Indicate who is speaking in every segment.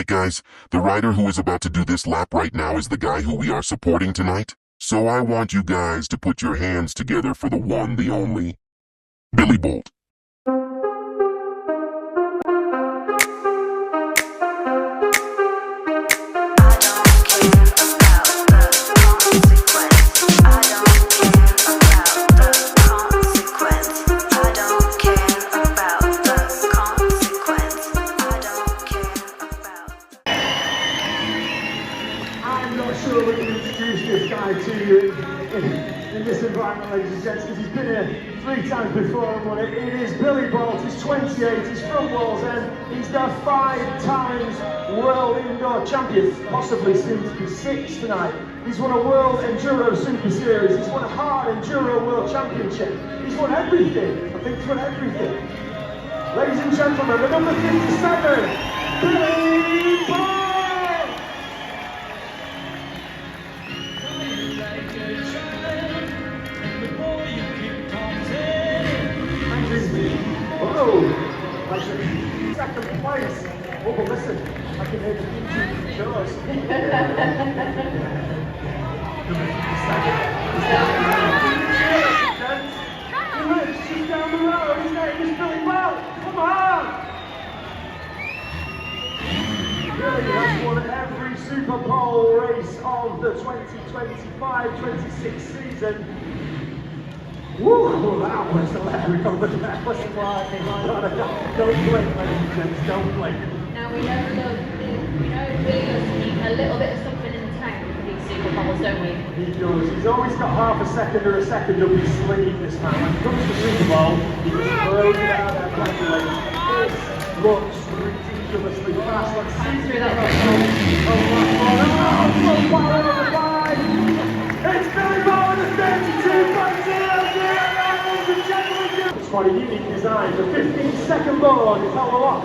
Speaker 1: guys, the rider who is about to do this lap right now is the guy who we are supporting tonight. So I want you guys to put your hands together for the one, the only, Billy Bolt.
Speaker 2: Sure we can introduce this guy to you in this environment, ladies and gents, because he's been here 3 times before and won it. It is Billy Bolt. He's 28, he's from Wall's End, he's the 5 times world indoor champion, possibly soon to be 6 tonight. He's won a World Enduro Super Series, he's won a Hard Enduro World Championship, he's won everything. I think he's won everything. Ladies and gentlemen, the number 57, Billy Bolt! Actually, second place. Oh, but listen, I can hear the DJ shows. She's down the road. His name is Billy Bolt. Come on! Billy has won every Super Bowl race of the 2025-26 season. Woo, that was hilarious. That was flying. Don't blink, ladies and gents, don't blink.
Speaker 3: Now we know Billy does keep a little bit of something in the tank for these Super Bowls, don't we?
Speaker 2: He does. He's always got half a second or a second up his sleeve this man. When it comes to Super Bowl, he just throws it out there quickly. This looks ridiculously fast. Let's see
Speaker 3: through that
Speaker 2: full power on the line. It's Billy Bolt with a 32.0. It's quite a unique design. The 15-second board is how long.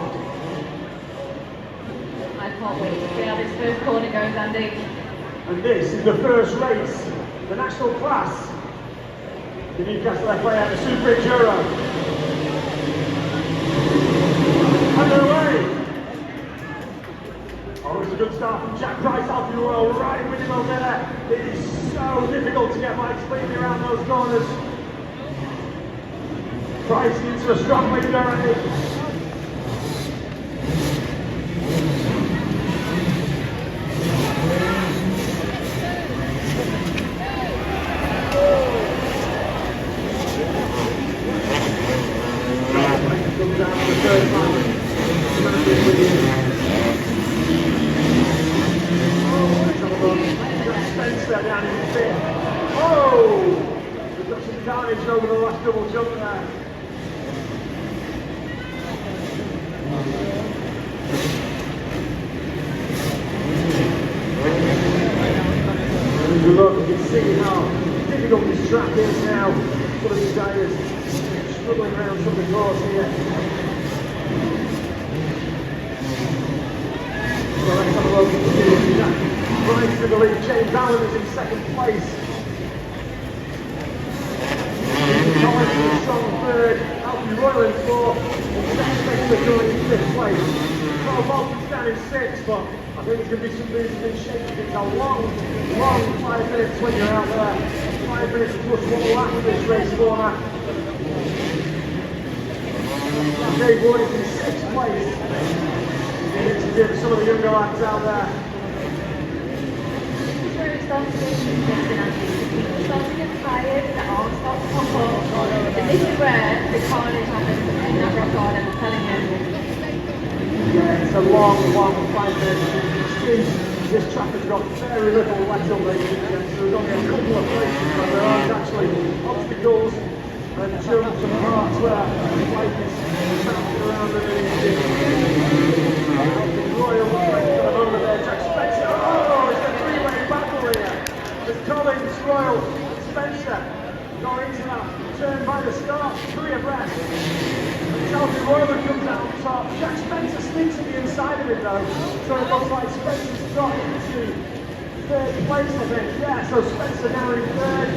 Speaker 3: I can't wait to see how this first corner goes, Andy.
Speaker 2: And this is the first race, the national class, the Newcastle FA the Super Enduro. Underway. Oh, it's a good start from Jack Price, Alfie Royal, right with him over there. It is so difficult to get Mike Spinley around those corners. Price into a strong lead already. Comes down to the third time. Spencer down in the fifth. Oh! We've got some carnage over the last double jump there. Look, you can see how difficult this track is now. One of these guys struggling around some of the course here. So let's have a look and see Jack Price to the lead. James Allen is in second place. Collins in strong third. Alfie Royal in fourth. And Jack Spencer going in fifth place. Carl Bolton's down in sixth, but I think it's going to be some moving and shaking. It's a long 5 minutes when you're out there. 5 minutes plus 1 lap of this race format. Dave Wood is in sixth place. It's to give some of the younger lads out there.
Speaker 3: This is where it starts to get interesting, Andy. People start to get tired, their arms start to pop up. And this is where the carnage happens in that record, I'm telling you.
Speaker 2: Yeah, it's a long 5 minutes. This track has got very little let up, ladies and gents. There's only a couple of places where there aren't actually obstacles and jumps and parts where the bike is bouncing around underneath. Royal looks like a moment there. Jack Spencer. Oh, it's a 3-way battle here. There's Collins, Royal, and Spencer going into that turn by the start, 3 abreast. Alfie Royal comes out on top. Jack Spencer sneaks to the inside of it though, so it looks like Spencer's got into third place, I think. Yeah, so Spencer now in third.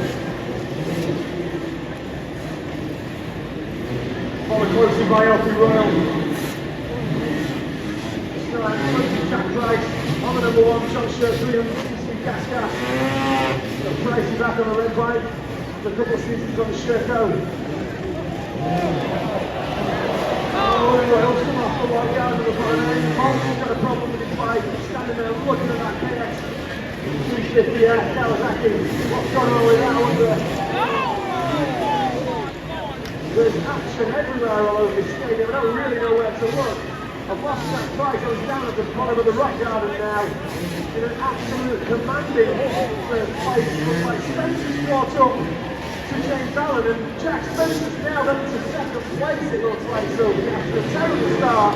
Speaker 2: Followed closely by Alfie Royal. Jack Price on the number 1, shot shirt 300cc gas. So Price is back on the red bike. A couple of seasons on the Sherco. Oh, he'll come off the white yard of the Pyrenees. Martin's got a problem with his bike. He's standing there looking at that KX 350 Kawasaki. What's going on with that one there? There's action everywhere all over the stadium. I don't really know where to look. I've lost that Price. I was down at the bottom of the rock garden now. In an absolute commanding first place. Looks like Spencer's caught up to James Allen, and Jack Spencer's now up to second place, it looks like, so after a terrible start.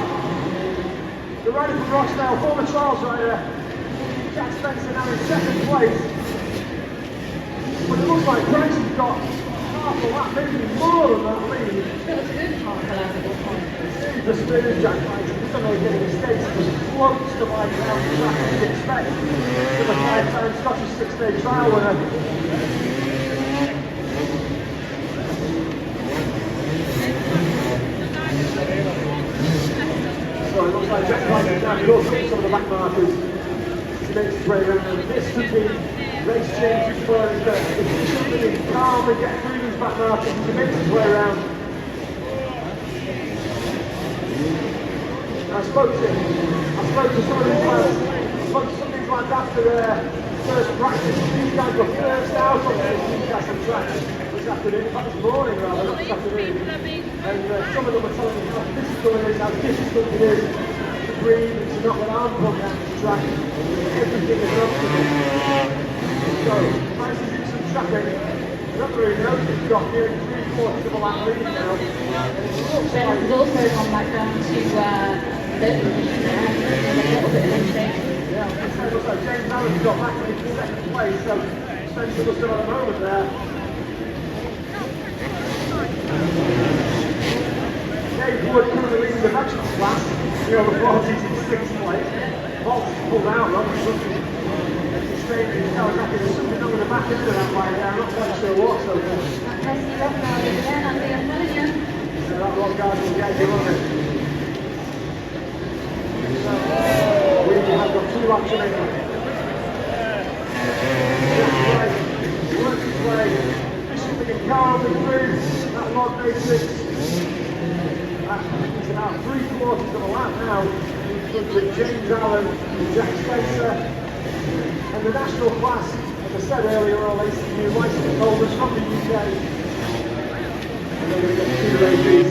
Speaker 2: The rider from Rochdale, former trials rider, Jack Spencer now in second place. But it looks like Price has got half a lap, maybe more than that lead.
Speaker 3: It looks good half a lap at this point.
Speaker 2: The speed of Jack Price, he doesn't really get any mistakes, he just floats the bike down the track as you'd expect. To the 5-time Scottish 6-day trial winner. So it looks like Jack Price is now close up some of the back markers to make his way around. And this could be race changes for him. If he should calmly get through these back markers, he can make his way around. I spoke to some of these lads. I spoke to some of these lads after their first practice. These guys were first out on these guys on track this afternoon, in fact this morning rather, not this afternoon. And some of them were telling me how difficult it is, how difficult it is to breathe and to not let arm pump down the track. Everything is up to them. So, Price is in some traffic. I don't really know if he's got nearly 3/4 of a lap lead now.
Speaker 3: Spencer's also gone back down to third position now, a little bit of mistake.
Speaker 2: Yeah, it looks like James Allen's got back into second place, so Spencer must have had a moment there. Dave Wood currently leading the veteran class. The over 40s in 6th place. Bolt's pulled out, though. He's staying in his Kawasaki. There's something on the back end of that bike there. I'm not quite sure what, so.
Speaker 3: That pesky rock guard again, I'm telling you.
Speaker 2: So that rock guard will get you on it. So, we have got 2 laps remaining. Works his way. Efficiently and calmly through that log matrix. It's about 3/4 of a lap now with James Allen, Jack Spencer, and the national class, as I said earlier, all these new licence holders from the UK. And they're going to get 2 races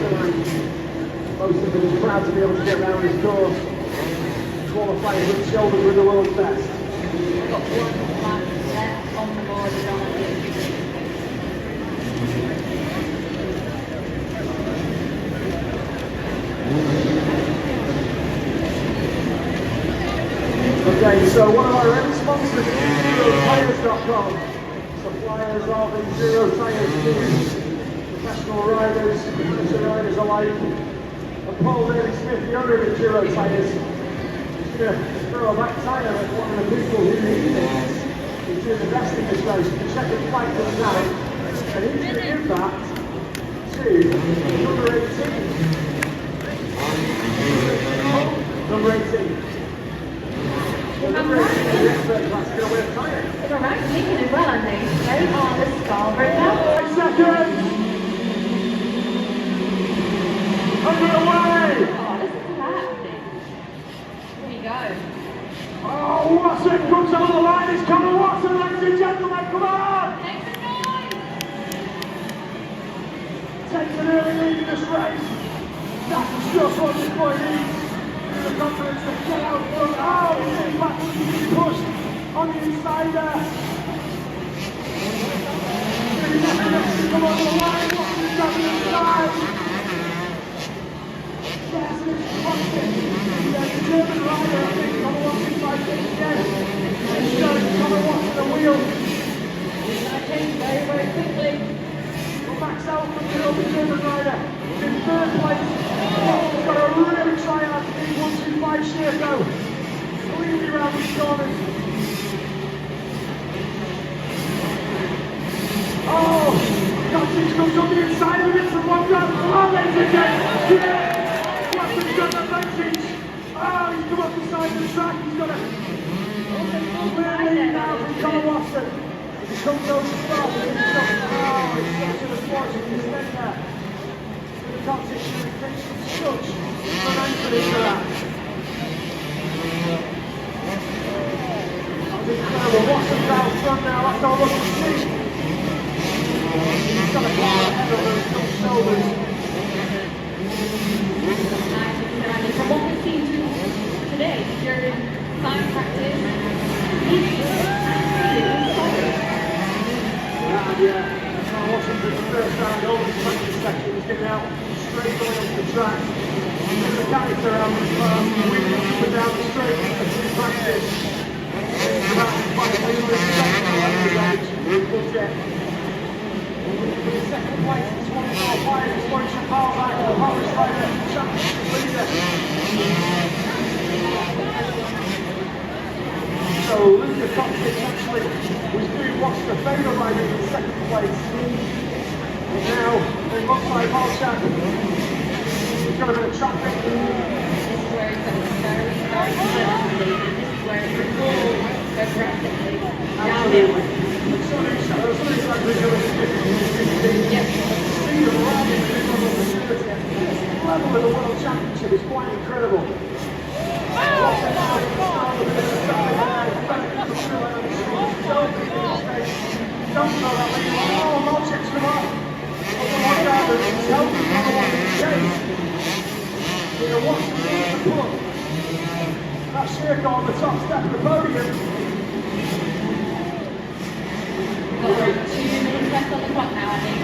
Speaker 2: tonight. Most of them are proud to be able to get around this course, qualifying with shoulders with the world's best.
Speaker 3: We've got 1 lap left on the board,
Speaker 2: Okay, so one of our early sponsors is EnduroTires.com, suppliers of enduro tires to professional riders, amateur riders alike. And Paul Daly Smith, the owner of Enduro Tires, is going to throw a back tyre at one of the people who needs it. He's doing the best in this race. You can check his flag for the night, and he's going to give that to number 18. Number 18. Number 18 is the expert class going to win a tyre.
Speaker 3: It's alright, making it well, Andy. Straight on the Scarborough now.
Speaker 2: 5 seconds! Underway!
Speaker 3: Oh, listen to that, Andy. Here you go.
Speaker 2: Oh, Watson comes over the line. It's Conor Watson, ladies and gentlemen. Come on!
Speaker 3: Make some noise!
Speaker 2: Takes an early lead in this race. That's just what this boy needs. The confidence to get out front. Oh, he's back to pushed on the inside there. Come over the line. Watson's got the inside. Yes, it's Watson. The German rider, I think, Conor Watson fights it again. And showing Conor Watson the wheel.
Speaker 3: It's going to change very, very quickly.
Speaker 2: Max out from the German rider in 3rd place. He's got to really try hard to beat 125 Sherco. Cleanly around these corners. Oh, Kotic comes on the inside of it from one round. Oh, ladies and gentlemen, yeah! Watson's got the advantage. Oh, 2000, Connor Watson. He comes over the start, he's such an unfortunate mistake there. The competition has been such momentum into that. That was incredible. Watson's out front now, let's have a look and see. He's got a car ahead of those front shoulders.
Speaker 3: From what we've seen today during time practice,
Speaker 2: Watson's in the first round over the 20 section. He's getting out straight going up the track. There's a character around the car, wheeling up and down the straight in practice. He's about 5 minutes for the second place, it's 145, it's one Chapal back, the Harvest Rider, championship leader. So Luca Coxon actually was doing what's the favour rider in second place. And now it looks like Volchak has got a bit of traffic.
Speaker 3: this is where it's going to be very, very slowly, and this is where it will go aggressively downhill.
Speaker 2: Some of these guys are doing 50,
Speaker 3: Yep.
Speaker 2: see them around in the middle of the facility. This level of the World Championship is quite incredible. Don't throw that lead. Oh, Volchak's come up. Watch out, he's helping Connor Watson chase. Watson's going to put that circle on the top step of the podium.
Speaker 3: Got around 2 minutes left on the clock now, I think.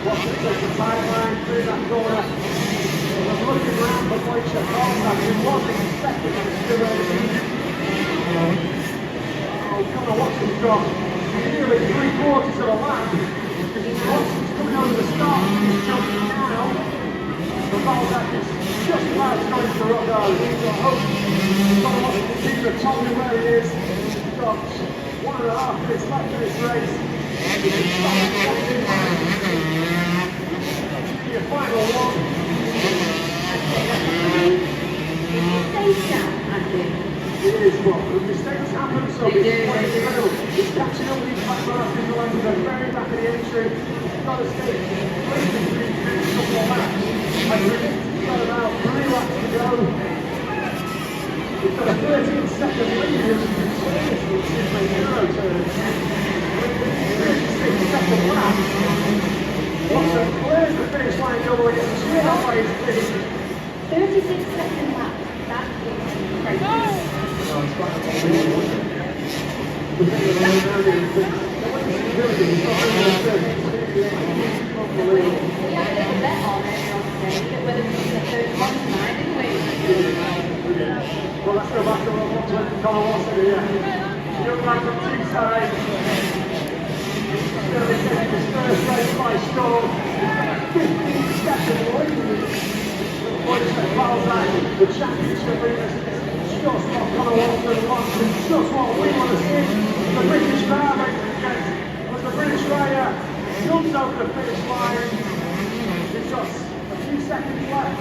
Speaker 2: Watson takes the sideline through that corner. I'm looking around for Wojciech Kolczak, who was in second and still over. Oh, Connor Watson's got nearly 3/4 of a lap. Watson's coming over the start, he's jumping now. The Kolczak is just about going to Rocco. He's got hope. Connor Watson can keep the top of where he is. He's got 1.5 minutes left in this race. He can stop it. Your final one.
Speaker 3: Safe down, I think.
Speaker 2: It is, but mistakes happen, so
Speaker 3: They do,
Speaker 2: it's quite
Speaker 3: they do.
Speaker 2: incredible. He's catching up with these back marks in the length of the very back of the entry. He's got to stay racing through these next couple of laps. I predict he's got about 3 laps to go. He's got a 13-second lead as you can see this in the enduro turn. 36-second lap. Watson clears the finish line double against straight up by his feet.
Speaker 3: 36-second lap. That is crazy. We had a little bet on earlier on today that whether we could get 31 tonight, didn't we?
Speaker 2: Well, let's go back to what Connor Watson here. Young man from Teesside. He's going to be taking his first race by storm. 15 seconds lead. Wojciech Kolczak, the championship leaders. Just what Connor Watson wants, and just what we want to see. The British crowd racing against. As the British rider jumps over the finish line. It's just a few seconds left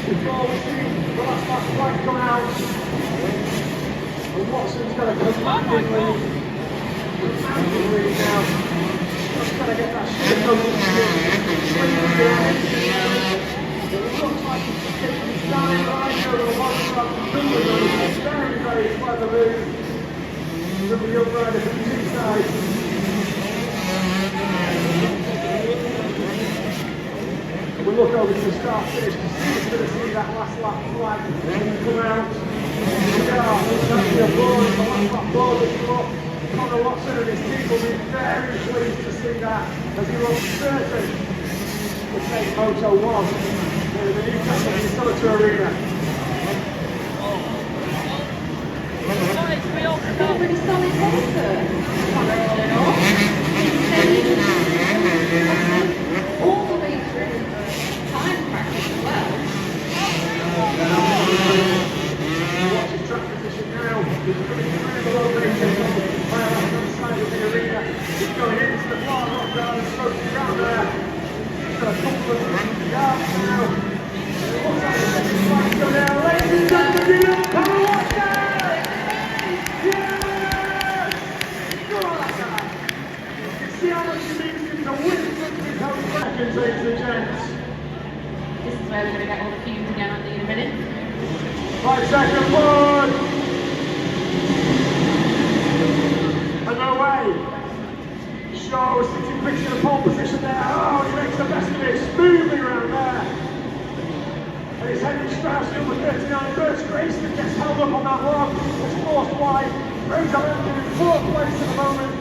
Speaker 2: before we see the last flight come out. And Watson's got a commanding lead. Commanding lead now. Just got to get that shit over the swing through the end. It looks like he's taking his time right over the one from Wimbledon. Very, very clever move from the young rider from Teesside. We look over to the start finish to see who's going to see that last lap flag come out. Yeah, that's the applause, the last lap applause has come up. Connor Watson and his team will be very pleased to see that as he looks certain to take Moto 1 in the Newcastle Utility Arena.
Speaker 3: Pretty solid racer. All in all. All the way through time practice as well.
Speaker 2: Watch his track position now. He's coming through the low matrix on the left-hand side of the arena. He's going into the far rock garden, supposed to be around there. He's got a couple of yards now. It looks like the second flag go down. Ladies and gentlemen, Connor Watson! Yeah!
Speaker 3: where we're going to get all the fumes again, aren't they, in a minute?
Speaker 2: 5 seconds forward. And no way. Shaw sitting pretty in the pole position there. Oh, he makes the best of it, smoothly around there. And it's Henry Strauss, number 39, Burst Grace, that gets held up on that log. It's forced wide. Fraser Landon in 4th place at the moment.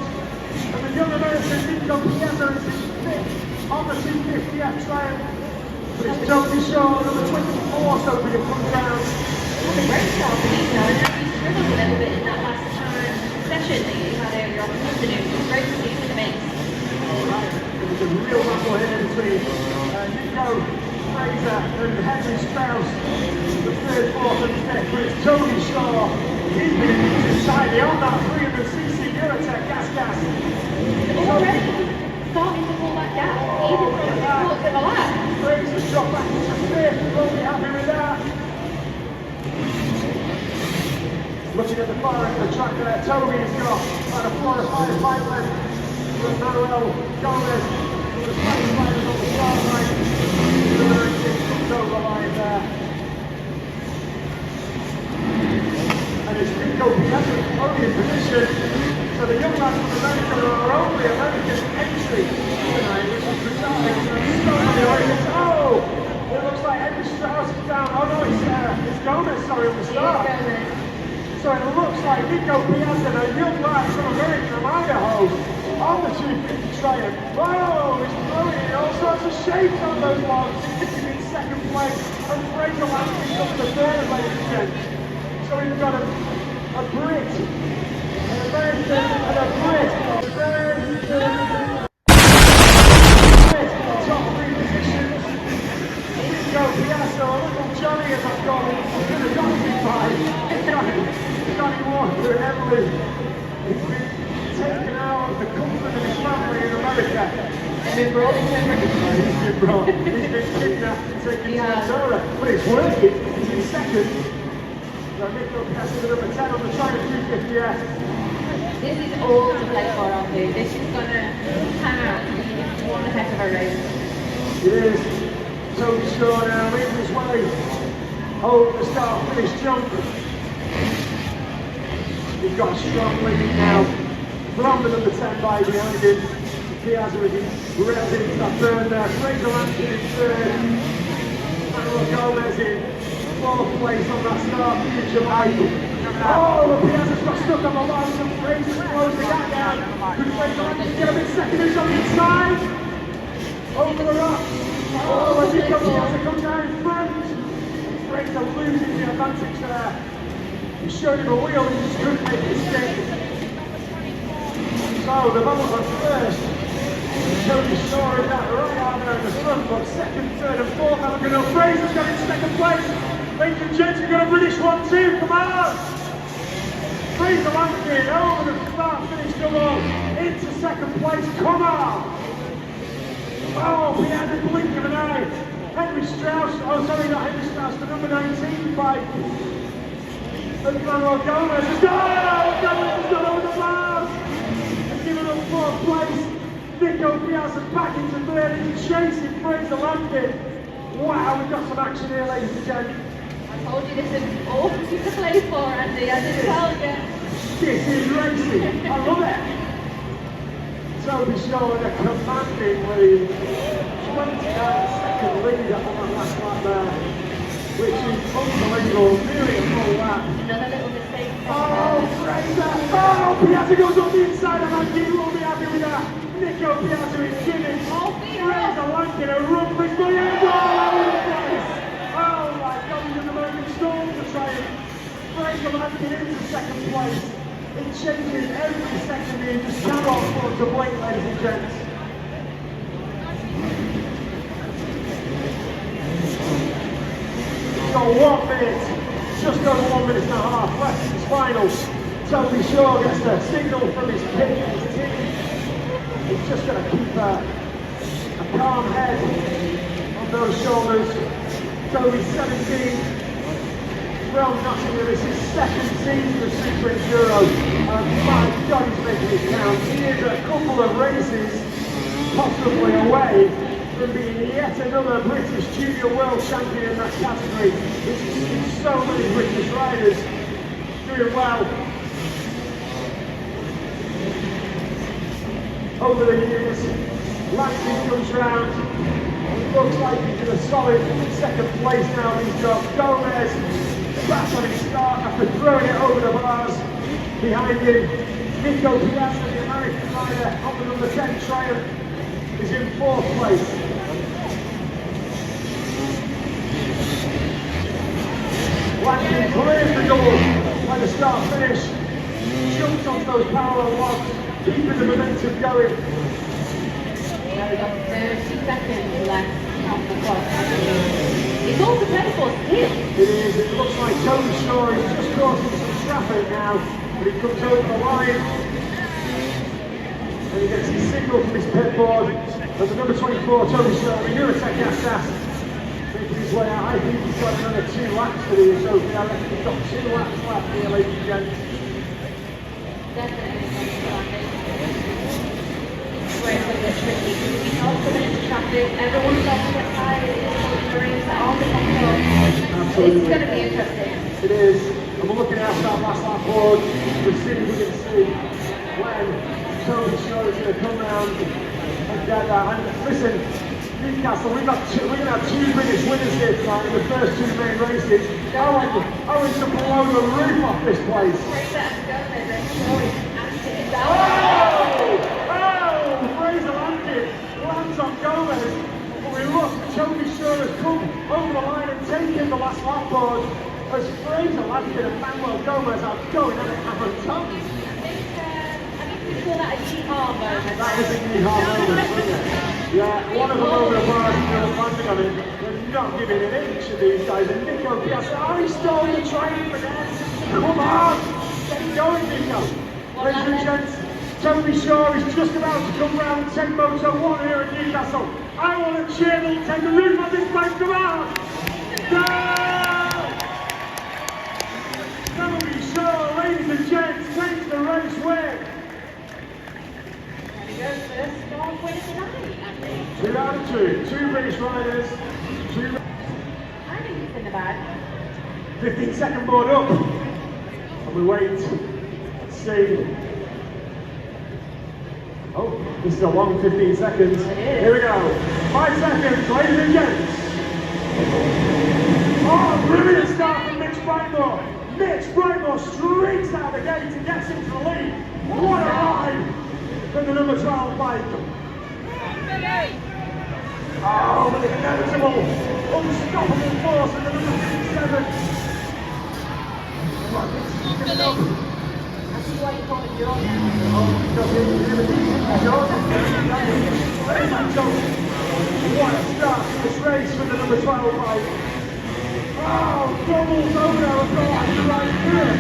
Speaker 2: And the young American Nico Piazza is in 5th on the 250F trail. But it's Tony Shaw, number 24, so we can come down.
Speaker 3: What a great start for Nico. I know he struggled a little bit in that last time session that he had earlier on this afternoon. It was great to see him in the mix.
Speaker 2: Alright, it was a real battle here between Nico, Fraser and Henry Strauss, the 3rd, 4th and 5th. But it's Tony Shaw. He's been inside on that 300cc Eurotech gas.
Speaker 3: Already starting to pull that gap, even from the fourth of a lap.
Speaker 2: Fraser's dropped back into 5th. We'll be happy with that. Looking at the far end of the track there, Toby's got about a 4 or 5 bike length with Manuel Gomez, who was fighting riders on the start line. The 19 comes over the line there. And it's Nico Piazza only in position. So the young lads from America are only American entry tonight, which is bizarre. So many races. Oh! It looks like Henry Strauss is down. Oh no, it's Gomez, sorry, on the start. So it looks like Nico Piazza, a young lad from America, from Idaho, on the 250 trail. Oh, he's throwing in all sorts of shapes on those logs. He's in 2nd place, and Fraser Landon comes to 3rd, ladies and gents. So we've got a Brit, an American, and a Brit. Top 3 positions. Nico Piazza, little Johnny as I've called him, in the donkey fight. Johnny Walker and Emily. He's been taken out of the comfort of his family in America.
Speaker 3: He's been brought into America.
Speaker 2: He's been brought. He's been kidnapped and taken to Andorra. But it's working. He's in 2nd. So Nico Piazza with number 10 on the track at 250F.
Speaker 3: This is all to play for, aren't they? This is going to pan out to be one heck of a race.
Speaker 2: It is. Tony Shaw now making his way over the start-finish jump. He's got a strong lead now from the number 10 by behind him. Piazza is revved into that burn there. Fraser Landon in 3rd. Manuel Gomez in 4th place on that start future bike. Oh, Piazza's got stuck on the line, and Fraser's closed the gap down. Could Fraser Landon get a bit second? He's on the inside. Over the rock. Oh, and Nico Piazza comes down in front. Fraser losing the advantage there. He showed him a wheel, he just couldn't make it stick. So the battle's on 1st. Tony Shaw in that right out there in the front, but 2nd, 3rd and 4th. Have a good old Fraser's got in 2nd place. Ladies and gents, we've got a British one too, come on! Fraser Landon over the start finish double into 2nd place, come on! Oh, Piazza blink of an eye. Henry Strauss, oh sorry, not Henry Strauss, the number 19 bike. And Manuel Gomez has gone over the bars! And given up 4th place. Nico Piazza back into 3rd, he's chasing Fraser Landon. Wow, we've got some action here, ladies and gentlemen.
Speaker 3: I told you this is all to play for, Andy. I did tell you.
Speaker 2: This is racing. I love it. Toby Shaw in a commanding lead. 29-second lead up on that last lap there, which is unbelievable. Nearly a full lap.
Speaker 3: Another little mistake.
Speaker 2: Oh, Fraser! Oh, Piazza goes on the inside of that. You will be happy with that. Nico Piazza is giving Fraser Landon a run for his money and all over the place. Oh my God, he's an American storm to try and Fraser Landon into 2nd place. It changes every second here, just cannot afford to blink, ladies and gents. Got 1 minute, just over 1 minute and a half left in his finals. Toby Shaw gets the signal from his pit and his team. He's just going to keep a calm head on those shoulders. Toby's 17. Well, Nottingham, this is his 2nd season of Super Enduro, and my God, he's making it count. He is a couple of races, possibly away from being yet another British Junior World Champion in that category. There's so many British riders doing well over the years. Lansing comes round. Looks like he's in a solid second place now. He's got Gomez back on his start after throwing it over the bars. Behind him, Nico Piazza, the American rider, on the number 10 Triumph, is in 4th place. Lansing clears the double by the start finish. Jumps off those parallel logs, keeping the momentum going.
Speaker 3: We've got 30 seconds left on the clock. It's all prepared for him.
Speaker 2: It is. It looks like Tony Shaw is just causing some traffic now, but he comes over the line and he gets his signal from his pit board. There's the number 24, Tony Shaw, the Eurotech gas making his way out. I think he's got another 2 laps for the Sophie. I reckon he's got 2 laps left here, ladies and gents.
Speaker 3: Definitely. Where it's a bit tricky. He's not coming into traffic. Everyone's off to get tired. It's on the control. This is going to be interesting.
Speaker 2: It is. And we're looking out that last lap board. We're seeing, we can see when Tony Shaw is going to come round and get that. And listen, Newcastle, we're going to have 2 British winners here tonight in the first 2 main races. I want to blow the roof off this place. Fraser landed, lands on Gomez, but we look, Tony Shaw has come over the line and taken the last lap board as Fraser landed and Manuel Gomez are going at it hammer time.
Speaker 3: I think we call that a yeehaw moment.
Speaker 2: That was a yeehaw moment, wasn't it? Yeah, one of them over the bar, landing on it. They're not giving an inch of these guys. And Nico Piazza, he's stolen the triumph again. Come on, get going, Nico. Ladies and gents, Tony Shaw is just about to come round and take Moto 1 here at Newcastle. I want to cheer them, take the roof off this place, come on! Go! Tony Shaw, ladies and gents, takes the race win.
Speaker 3: There we go, first strong winner tonight, I think.
Speaker 2: 2 out of 2, 2 British riders. 2.
Speaker 3: I think it's in the bag.
Speaker 2: 15-second board up. And we wait and see. Oh, this is a long 15 seconds. Here we go. 5 seconds, ladies and gents. Oh, brilliant start from Mitch Brightmore. Mitch Brightmore streaks out the gate and gets into the lead. What a ride from the number 12 bike. Oh, but the inevitable, unstoppable force of the number 57. What a start to this race with the number 12 bike. Oh, doubles over and go after right through it.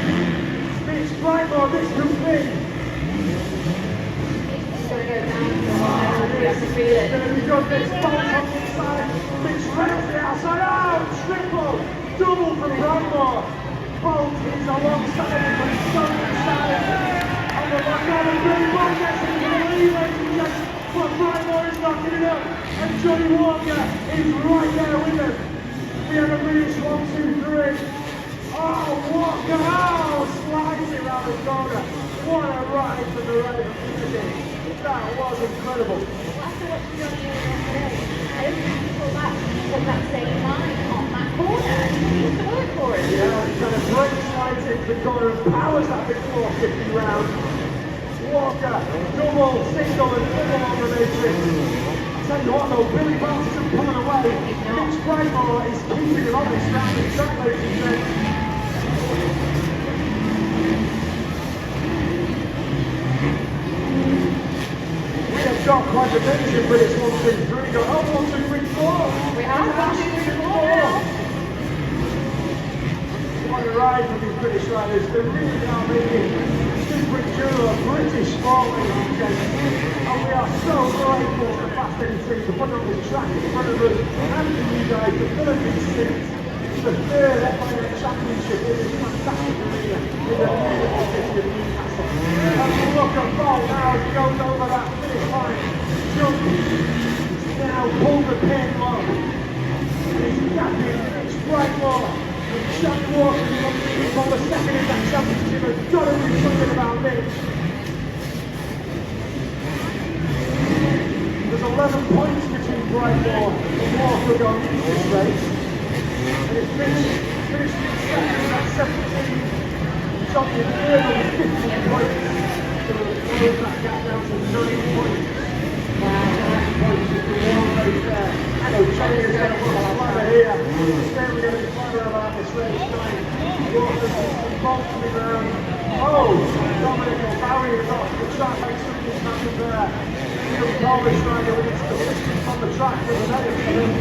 Speaker 2: Mitch Brightmore, this could be.
Speaker 3: It's going to go down to the wire. We have to feel it.
Speaker 2: It's going to be good. Mitch bolts on the inside. Mitch rails the outside. Oh, triple. Double from Brightmore. Bolt is alongside him, but he's so inside. On the back end, and Billy Bolt gets into the lead, ladies and gents. But Brightmore is knocking it up, and Johnny Walker is right there with him. We have a British 1, 2, 3. Oh, Walker, oh, slides it round the corner. What a ride from the right of the That was incredible.
Speaker 3: After watching Johnny yesterday, every single lap was that same line on that corner. He used to work for it.
Speaker 2: Yeah, he's got a great slide into the corner and powers that big 450 round. Walker, double, single and double on the matrix. I tell you what though, Billy Bolt isn't pulling away. Mitch Brightmore is keeping it on this round of track, ladies and gents. We have got quite a mention, but it's 1, 2, 3. Go, oh, 1, 2, 3, 4.
Speaker 3: We have 1, 2, 3, 4.
Speaker 2: What a ride for these British riders. They really are making super enduro British sport, ladies and gents. And we are so grateful for the Fast Eddie team to put on this track in front of us and for you guys to fill in these seats. The 3rd FIA Championship in this fantastic arena in the beautiful city of Newcastle. And look at Bolt now as he goes over that finish line. Jump. now pulled the pin low. He's gapping, it's right more. And Jack Walker, from the second in that championship, has got to do something about this. There's 11 points between Brightmore and Walker going into this race. And it's finished in second at 17. Top in third on 15 points. So we'll close that gap down to 9 points. 9 points with the one race there. I know Johnny is going to put a slider here. Certainly going to be slider about this race tonight. Walker's some bolts to the ground. Oh, Dominic Barry is off the track. Something's happened there. He'll probably try to release the distance on the track with an edit for him.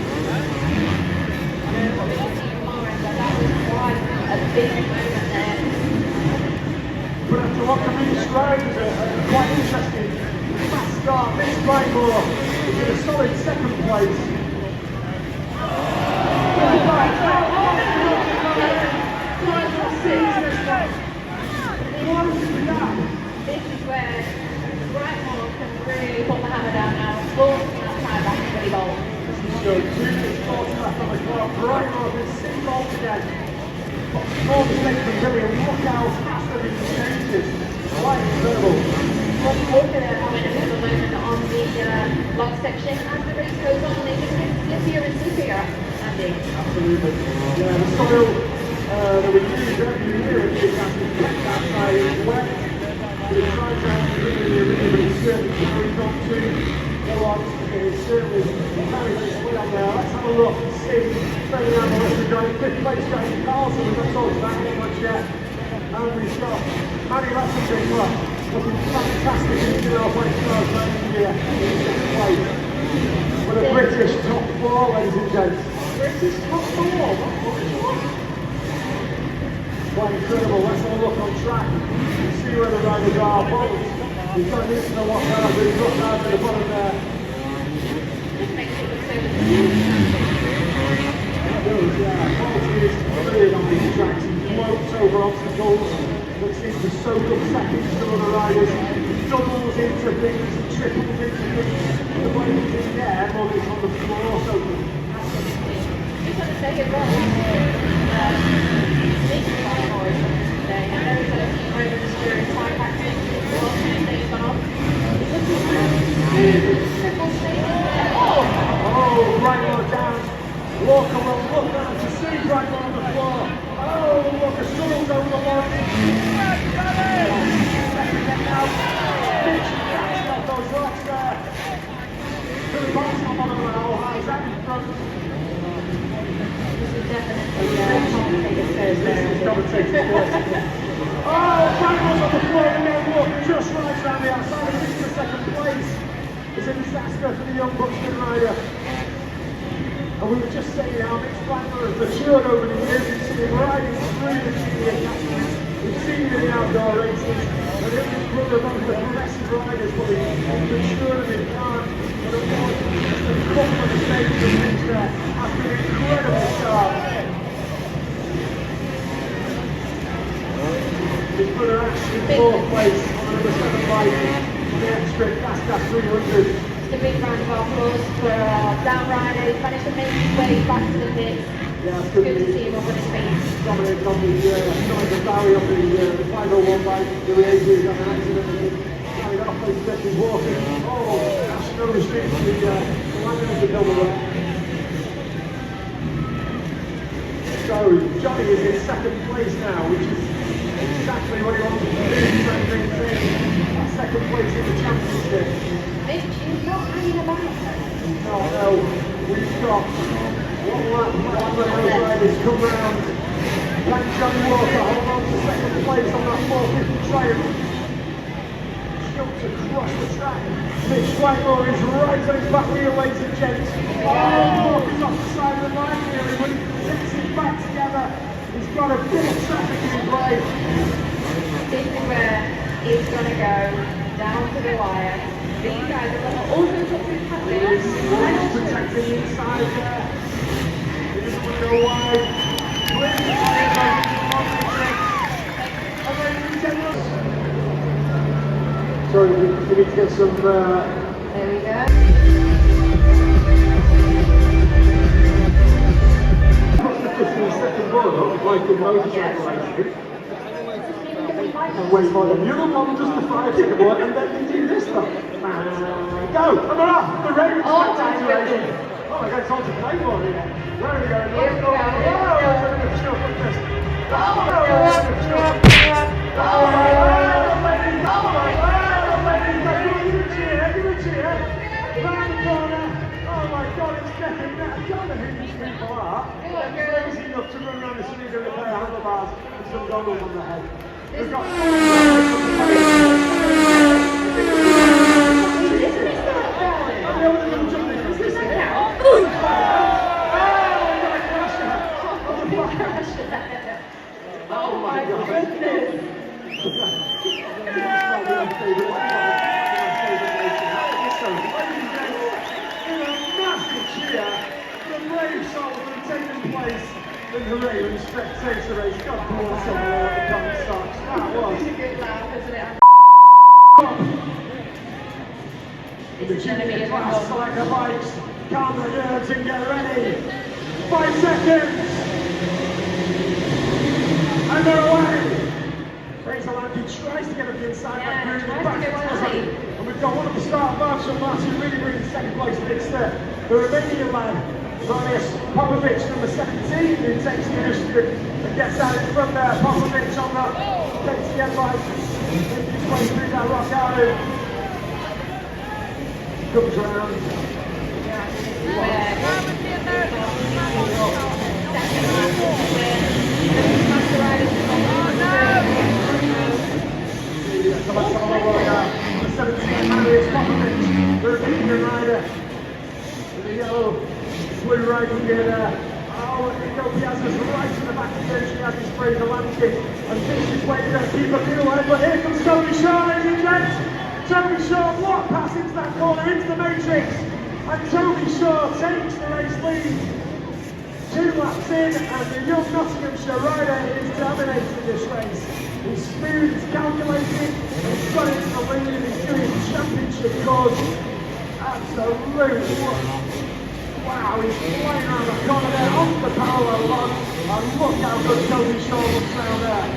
Speaker 3: A big moment there.
Speaker 2: But after what Camille's round is quite interesting. Fast start, this Brightmore is in a solid second place.
Speaker 3: This is where Brightmore can really put the hammer down now. Full time back to Billy Bolt.
Speaker 2: So 2 minutes 40 left on the clock. Brightmore can see Bolt again. But small mistake from Billy, and look how fast everything changes. Quite incredible.
Speaker 3: Look at having a bit of a moment on the long section as the race goes on. They just get slippier and slippier, Andy.
Speaker 2: Absolutely. Yeah, the soil that we use every year at Newcastle is kept outside, it's wet. We try to have it in the arena, but it certainly carries on to go on. It's certainly very, very sweet on there. Let's have a look and see. Ferdinand Melissa going 5th place, going Carlson. We've not talked about it much yet. And we've got Manny Lassenbichler looking fantastic in the halfway stars around here in 6th place. But a British top 4, ladies and gents. British top 4? Quite incredible. Let's have a look on track and see where the riders are. Bolt, he's got an instant lock out, but he's got down to the bottom there. Yeah, Bolt is brilliant on these tracks. He floats over obstacles, but seems to soak up seconds to other riders. Doubles into things, triples into things. The way he's in the air, while he's on the floor, so
Speaker 3: Just want to say as well, this is my voice today. I know he's had a few moments during time practice before things gone on. He's looking for triple stages there.
Speaker 2: oh, Brightmore down. Walker will look down to see Brightmore on the floor. Oh, Walker struggles over the line. Second get out. Mitch catching off those rocks there. Billy Bolt's not on the whole high out in front.
Speaker 3: This is definitely complicated Thursday.
Speaker 2: This is commentated first. Oh, Brightmore's on the floor again. Walker just right down the outside of the second place. It's a disaster for the young Buxton rider. And we were just saying how Mitch Brightmore has matured over the years. We've seen him riding through the senior categories. We've seen him in the outdoor races. And him and his brother are both the progressive riders, but he's matured and can't. But of course, just a couple of mistakes from Mitch there has been incredibly sharp. His brother actually in 4th place on the number 7 bike on the extra Fast Gas 300.
Speaker 3: A big round of applause for down rider. He's managed to make his way back to the pit.
Speaker 2: Yeah, it's
Speaker 3: Good to see him up on his feet.
Speaker 2: Dominic on the Barry on the 501 bike. The Reagan got an accident and he carried off those steps. He's walking. Oh, that's no restraint to the landing of the double run. So Johnny is in 2nd place now, which is exactly what he wants to do. He's trying to maintain that 2nd place in the championship.
Speaker 3: Mitch is not hanging about.
Speaker 2: No, we've got one lap of those riders come round. Thank Johnny Walker, hold on to 2nd place on that 450 Triumph. Jumps across the track. Mitch Brightmore is right on his back wheel, ladies and gents. Oh, Walker's off the side of the line here. When he gets it back together, he's got a bit of traffic in his way.
Speaker 3: This is where it's going to go down to the wire. These guys are going to also talk to his passengers.
Speaker 2: He's protecting the inside there. He doesn't want to go wide. Sorry, we need to get some...
Speaker 3: There we go.
Speaker 2: enduro, like the motorcycle races. And wait for them. You're the one just to fire ticket boy, and then they do this stuff. Go! And they're off! The race spectacular. Oh my god, it's on to play for here. Where are we going?
Speaker 3: Here we go.
Speaker 2: Oh my god, it's getting there. I don't know who these people are. They're crazy enough to run around the city with a pair of handlebars and some goggles on their head. We've got
Speaker 3: Oh my goodness!
Speaker 2: The race already taken place in the Raven spectator race. God bless them all at the comic stocks. That was
Speaker 3: It's a good laugh, isn't it?
Speaker 2: the junior class like the bikes. Calm the nerves and get ready. 5 seconds. And they're away. Fraser Landy tries to get up the inside that groove and back to. And we've got one at the start, Marshall Martin, really in second place. It's the Romanian lad, Marius Popovic, number 17, who takes the initiative and gets out in front there. Popovic on that KTM bike, making his way through that rock alley. Comes round. The 17 Marius Popovic, the Romanian rider. The yellow blue riding gear there. Oh, Nico Piazza's right in the back of the bench. He has his Fraser Lansky and thinks his way to keep a few away. But here comes Tony Shaw, ladies and gents. Tony Shaw, block pass into that corner, into the matrix. And Tony Shaw takes the race lead. 2 laps in, and the young Nottinghamshire rider is dominating this race. He's smooth, he's calculated, and he's got into the lead, and he's doing championship cause. Absolute. Wow, he's flying around the corner there, off the parallel line. And look how good Tony Shaw looks down there.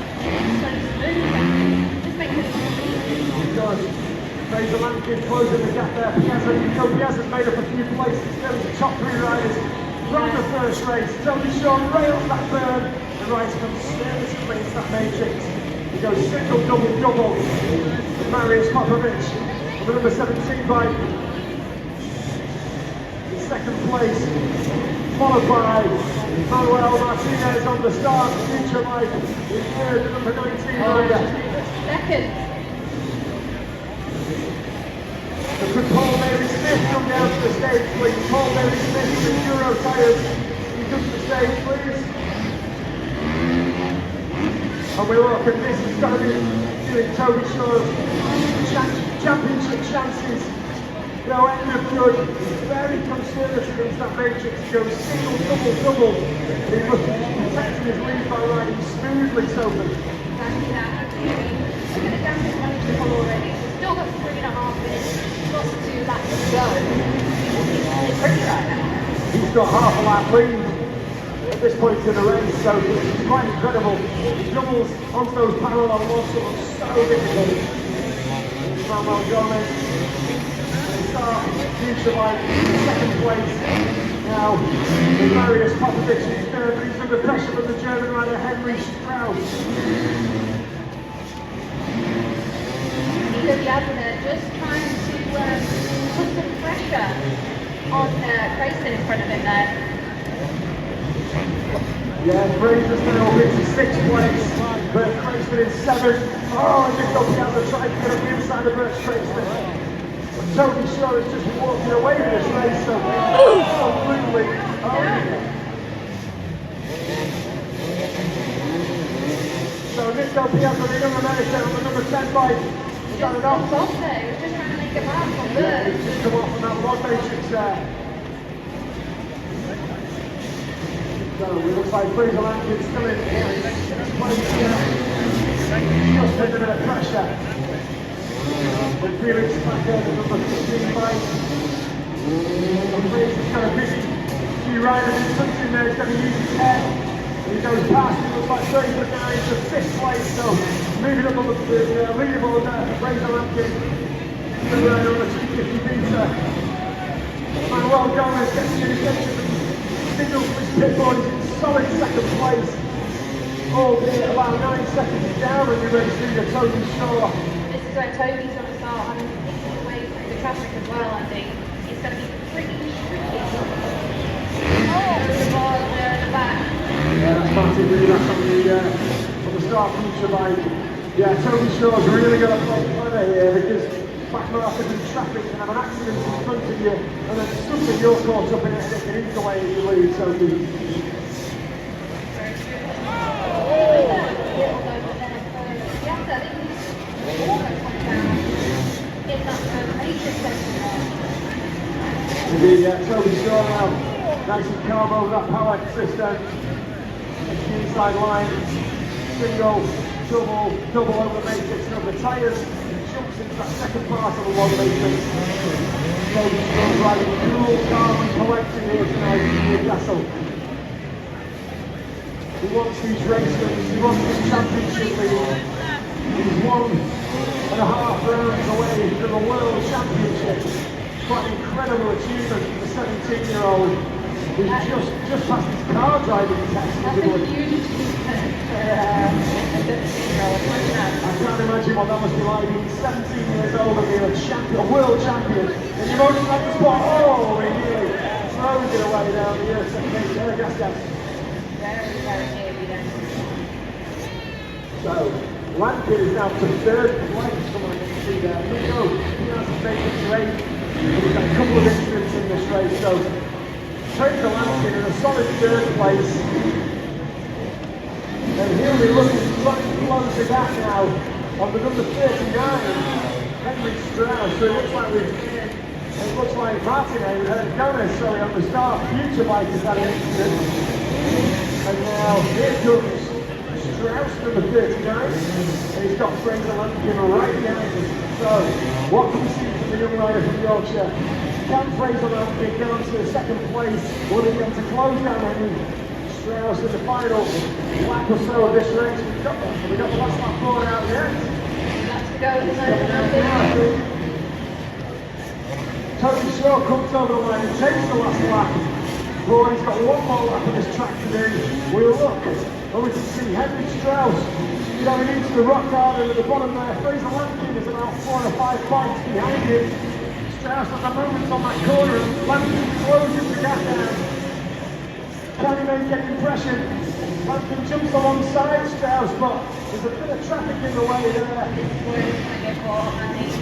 Speaker 2: He does. Fraser Lansky closing the gap there. Piazza's made up a few places. There's the top 3 riders from the first race. Tony Shaw rails that burn and rides conservatively into that matrix. He goes single, double, double. Marius Popovic on the number 17 bike. Second place, followed by Manuel Martinez on the start. Future Mike is third, the number 19 rider.
Speaker 3: Second.
Speaker 2: Could Paul Mary Smith come down to the stage, please? Paul Mary Smith with Enduro tires. He comes to the stage, please. And we look at this, he's got to be doing Tony Shaw's championship chances. No end of good. He's very conservative into that matrix. He goes single, double, double. He must be protecting his lead by riding smoothly so good.
Speaker 3: Exactly that. Look at the gap is running to pull already. We've still got 3.5 minutes. Plus 2 laps to go. It's pretty right now.
Speaker 2: He's got half a lap lead at this point in the race, so it's quite incredible. He doubles onto those parallel walks that look so difficult. Manuel Gomez. Future Mike in second place. Now, Marius Popovic is third, but he's under pressure from the German rider Henry Strauss.
Speaker 3: Nico Piazza just trying to put some pressure on Grayson in front of him there.
Speaker 2: Yeah, Fraser's now into 6th place, but Grayson in 7th. Oh, and Nico Piazza tried to get up the inside of Bert Grayson. Tony Shaw is just walking away with this race, so completely. So Nico Piazza, the young American on the number 10 bike, he's got it off.
Speaker 3: He was just trying to make a mark on
Speaker 2: Yeah,
Speaker 3: Bert.
Speaker 2: he's just come off from that log matrix there. So it looks like Fraser Lansky's still in 6th place here. Just under a bit of pressure. And Felix Packer, the number 15 bike. Fraser's got a busy few riders in front of him there. He's going to use his head. He goes past, it looks like 30 for 9 to 5th place, so moving up on the leaderboard there for Fraser Lampkin. The ride on the 250 metre. Manuel Gomez gets the indication that he's signaled for his pit board. He's in solid second place. Albeit about 9 seconds down on your race leader, Toby Shaw.
Speaker 3: This is where Toby's going to start having to pick his way through the traffic as well, I think. It's going to be pretty tricky. Oh, there's a bar there in the back.
Speaker 2: Yeah, that's Martin Reed on the start feature line. Yeah, Toby Shaw's really going to play clever here because back markers in traffic can have an accident in front of you and then suddenly you're caught up in it and it can eat away at your lead, Toby. Indeed, yeah, Toby Shaw now, nice and calm over that power system. The inside line, single, double over the matrix and over the tyres. Jumps into that second part of the long matrix. Toby Shaw riding cool, calm and collected here tonight in Newcastle. He wants these races, he wants this championship lead. He's 1.5 rounds away from the World Championship. Quite an incredible achievement for the 17-year-old who's just passed his car driving test.
Speaker 3: That's a huge achievement for a 17-year-old.
Speaker 2: I can't imagine what that must be like being 17 years old and being a world champion. And you're only at the spot, oh, he nearly throws it away down the earth. Very,
Speaker 3: very heavy then.
Speaker 2: So, Lampkin is now to third place. Someone can see there. Nico, he hasn't made it to 8. He's got a couple of incidents in this race, so Fraser Lampkin in a solid third place. And he'll be looking to try and close the gap now on the number 39, Henry Strauss. So it looks like Martin Gomez, sorry, on the start. Future Bike has had an incident. And now here comes Strauss, number 39, and he's got Fraser Lampkin right behind him. So, what can we see from the young rider from Yorkshire? Can Fraser Lampkin get onto the second place? Will he be able to close down Henry Strauss in the final lap or so of this race? We've got the last lap forward out yet.
Speaker 3: That's to go at the moment.
Speaker 2: Toby Shaw comes over the line and takes the last lap. But he's got one more lap of this track to do. We'll look and we can see Henry Strauss going into the rock garden at the bottom there. Fraser Lampkin is about 4 or 5 points behind him. Strauss at the moment on that corner and Lampkin closes the gap down. Can he make any impression? Lampkin jumps alongside Strauss, but there's a bit of traffic in the way there.
Speaker 3: I think he's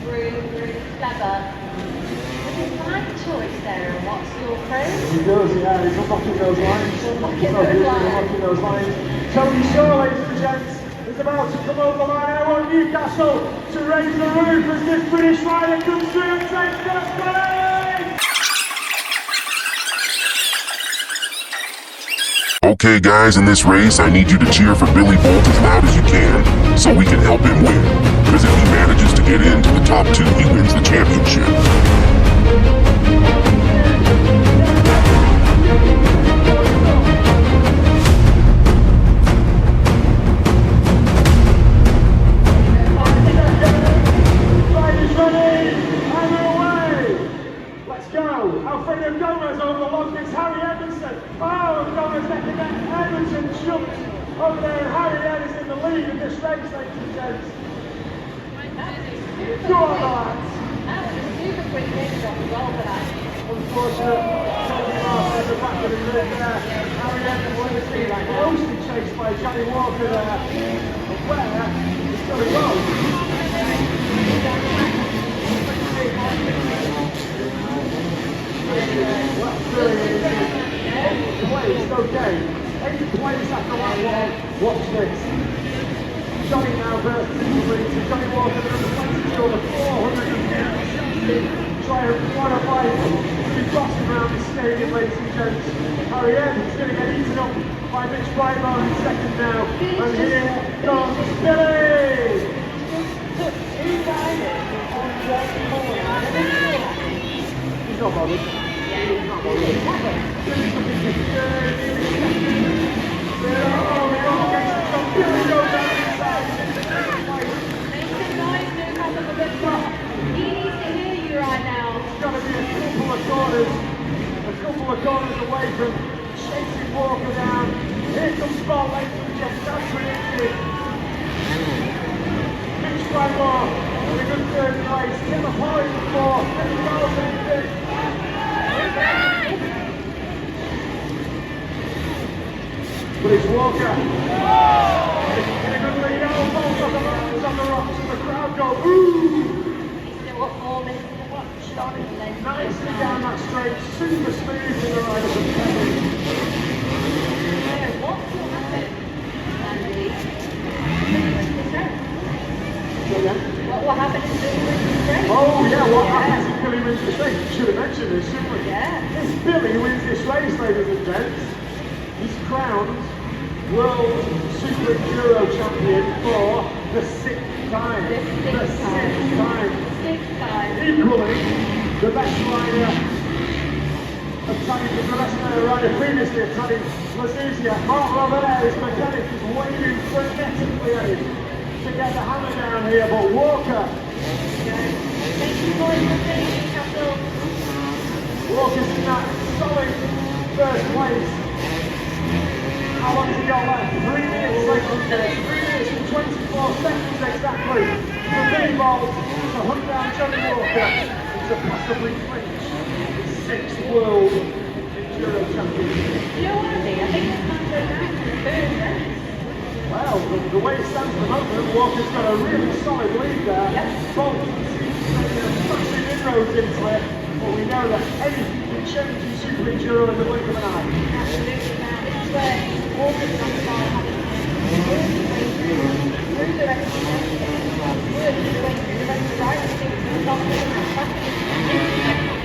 Speaker 3: really clever. His line choice there, and what's your phrase?
Speaker 2: He does, yeah, he's unlocking those lines. Unlocking those lines. Toby Shaw, ladies and gents, is about to come over the line. I want Newcastle to raise the roof as this British rider comes through and takes first place!
Speaker 1: Okay guys, in this race, I need you to cheer for Billy Bolt as loud as you can, so we can help him win. Because if he manages to get into the top 2, he wins the championship.
Speaker 2: Alfredo Gomez over the log gets Harry Edmondson. Oh, Gomez getting that. Edmondson jumps over there, and Harry Ed is in the lead in this race, ladies and gents. Go on, lads.
Speaker 3: That was a super quick finish off as well for that.
Speaker 2: Unfortunate, Tony Martin at the back of the grid there. Harry Ed wanted to see that closely chased by Johnny Walker there. But where is Johnny Walker? It's okay. 8 plays after that one. Watch this. Johnny now versus the lead. So Johnny Walker number 22 over 460. Try and qualify to be crossing around the stadium, ladies and gents. Harry Ed is going to get eaten up by Mitch Brightman in second now. And here comes Billy! He's not bothered. He's not bothered. corners, a couple of corners away from chasing Walker down. Here comes Bolt, ladies and gents, that's predicted. Mitch Bradmore in a good third place, Tim Apollo in fourth, Billy Bolt in fifth. But it's Walker. In a good lead, Bolt on the mountains, on the rocks, and the crowd go, ooh!
Speaker 3: He's still got 4 minutes to watch.
Speaker 2: Nicely down that straight, super smooth in the ride of the pedal.
Speaker 3: What will happen? What will happen if Billy wins this race?
Speaker 2: Oh yeah, what happens if Billy wins this race? We should have mentioned this, shouldn't we?
Speaker 3: Yeah.
Speaker 2: If Billy wins this race, ladies and gents, he's crowned World Super Enduro Champion for the 6th time.
Speaker 3: The sixth time.
Speaker 2: Equally, the best rider of Taddy, the best rider previously of Taddy Lazuzia, Mark Robert, his mechanic, is waiting frenetically at him to get the hammer down here, but Walker.
Speaker 3: Thank you for your Newcastle.
Speaker 2: Walker's in that solid first place. How long has he got left? 3 minutes, ladies and gents. 3 minutes and 24 seconds exactly. For Billy Bolt to hunt down Johnny Walker and to possibly clinch his 6th World Enduro Championship.
Speaker 3: You know what I think? I think it's time to go down to the third race.
Speaker 2: Well, the way it stands at the moment, Walker's got a really solid lead there.
Speaker 3: Yep.
Speaker 2: Bolt seems to be making massive inroads into it, but we know that anything can change in Super Enduro in the blink of an eye.
Speaker 3: Absolutely. Now, this is where Walker's on the bar having through the rest of the race, working his way through the rest of the ride. I think it's not going to back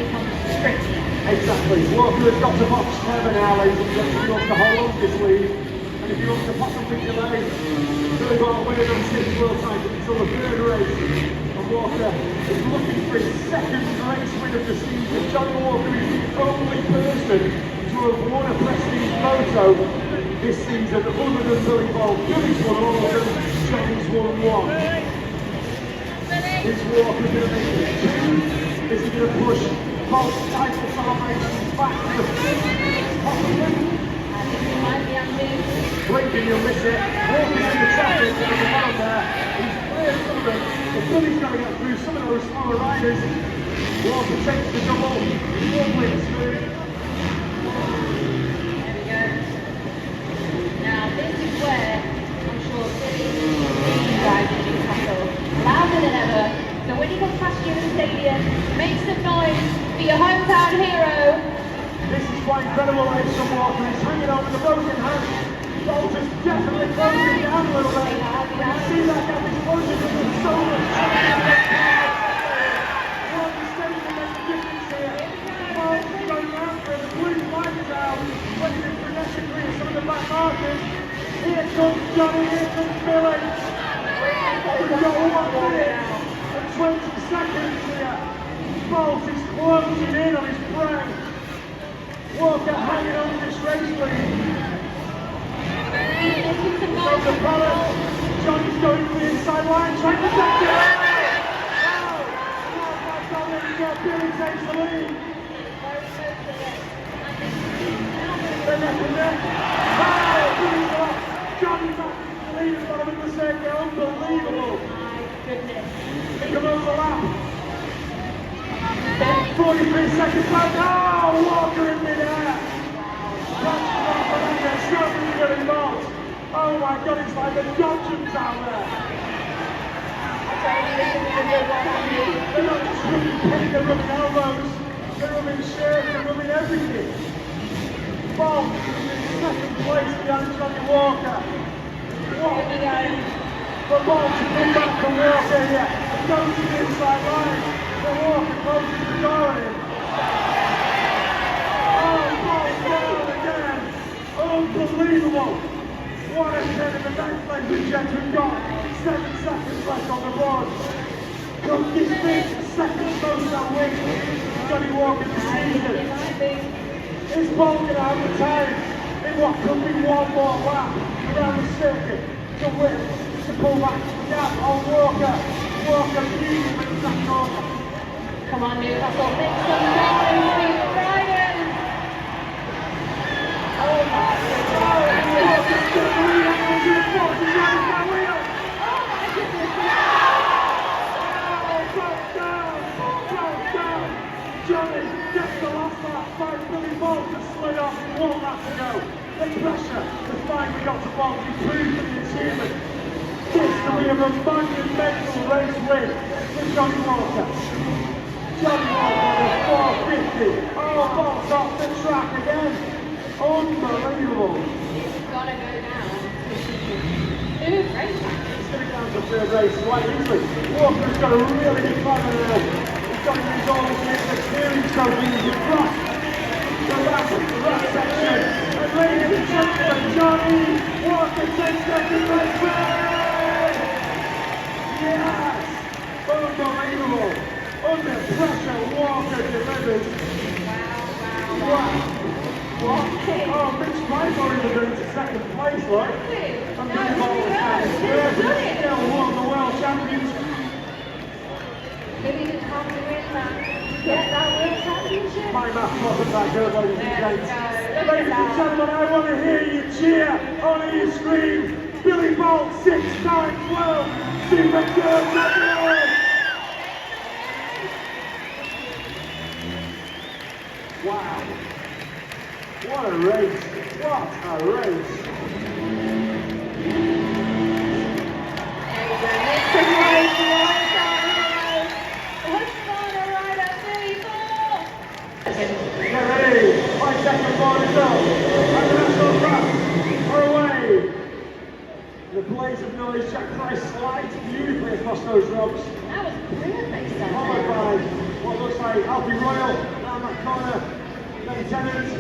Speaker 3: becomes strict.
Speaker 2: Exactly. Walker has got to box clever now, ladies and gentlemen. He wants to hold on to this lead. And if he wants to possibly delay Billy Bolt winning that 6th world title until the 3rd race, and Walker is looking for his 2nd race win of the season. Johnny Walker is the only person to have won a prestige moto this season other than Billy Bolt. Billy's won all of them, Johnny's won 1. Is Walker going to make it 2? Is he going to push Bolt's title celebrations back to the 5th? Possibly. Blink and you'll miss it. Walker's in the traffic, there's a man there. He's cleared some of them. But Billy's got to get through some of those slower riders. Walker takes the double. Lovely and smooth.
Speaker 3: There we go. Now this is where I'm sure Billy drives in Newcastle louder than ever. So when he comes past you in the stadium, make some noise for your hometown hero.
Speaker 2: This is quite incredible, ladies and Walker. He's hanging on with a broken hand. Bolt is definitely closing down a little bit. You can see that gap is closing with the so much. Walker's steady to make a difference here. Bolt is going after him. The blue flag is out. Waiting frenetically at some of the back markers. Here comes Johnny, here comes Billy. We've got 1 minute and 20 seconds here. Bolt is closing in on his prey. Walker hanging on this race lead. From the balance, Johnny's going for the inside line, trying to take it out. Oh my God, there you go, Billy takes the lead. They're neck and neck. Oh, Billy's off. Johnny back in the lead at bottom of the circuit, unbelievable.
Speaker 3: My goodness.
Speaker 2: Come over the lap. 43 seconds left. Oh, Walker in midair. That's not Billy Bolt. Oh my God, it's like the Dodgers out there. They're not just rubbing pennies, they're rubbing elbows, they're rubbing shirts, they're rubbing everything. Bolt in 2nd place behind Johnny Walker. What a game for Bolt to come back from Walker here. Goes to the inside line. The Walker closes the door on him. Oh, Bolt down again. Unbelievable. What a turn in the ninth, ladies and gentlemen. We've got 7 seconds left on the board. Could this be the 2nd most that win Johnny Walker this season? Is Bolt going to have the time in what could be 1 more lap around the circuit to win, to pull back the gap on Walker? Walker easily wins that corner.
Speaker 3: Come on, Newcastle, make some noise for your
Speaker 2: just got the lead out onto the box. He's running that wheel.
Speaker 3: Oh my goodness.
Speaker 2: Broke down. Johnny gets the last lap. Five Billy Bolt just slid off. 1 lap to go. The pressure has finally got to Bolt. He proved the achievement. This will be a monumental race win for Johnny Walker. Johnny Walker on a 450. Oh, Bolt's off the track again. Unbelievable.
Speaker 3: It's gotta go down. Third race.
Speaker 2: It's going to go down to third race quite easily. Walker's got a really good plan now. He's got to use all his experience trophies across the last section. And ladies and gentlemen, Johnny Walker takes second place win! Yes! Unbelievable! Under pressure, Walker delivers. Wow! Oh, Mitch Price already moved to second place, right? And Billy Bolt was down third. Still won the world champions.
Speaker 3: Billy didn't have to win that. Get that world championship.
Speaker 2: My math wasn't that good, ladies and
Speaker 3: There we
Speaker 2: gents.
Speaker 3: go.
Speaker 2: Ladies and gentlemen, I want to hear you cheer on your screen. Billy Bolt, 6-time world Supercurve champion! Wow. What a race. What a race.
Speaker 3: Mr. Price, the all-star hero. What's going to ride at Billy Bolt?
Speaker 2: Get ready. 5 seconds more to go. And the national class are away. The blaze of noise, Jack Price slides beautifully across those ropes.
Speaker 3: That was perfect,
Speaker 2: Followed by what looks like Alfie Royal down that corner. Then Tennant.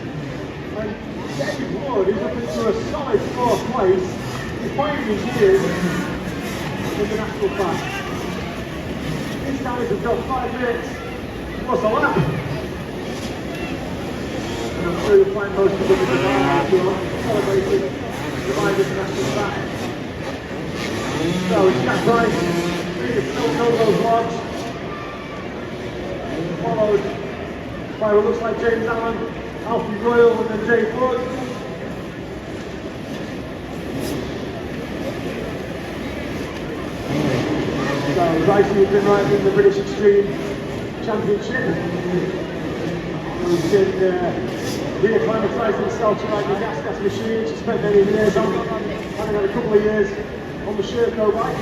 Speaker 2: And Dave Wood is up into a solid 4th place. He's finding his years in the national class. These guys have got 5 minutes plus a lap. And I'm sure you'll find most of them in the bar celebrating the Divided National Class. So it's Jack Price, he can still know those logs. Followed by what looks like James Allen, Alfie Royal and then Dave Wood. So Bryson has been riding in the British Extreme Championship. He's been reacclimatising himself to riding the gas machines. He spent many years on, having had a couple of years on the Sherco bike.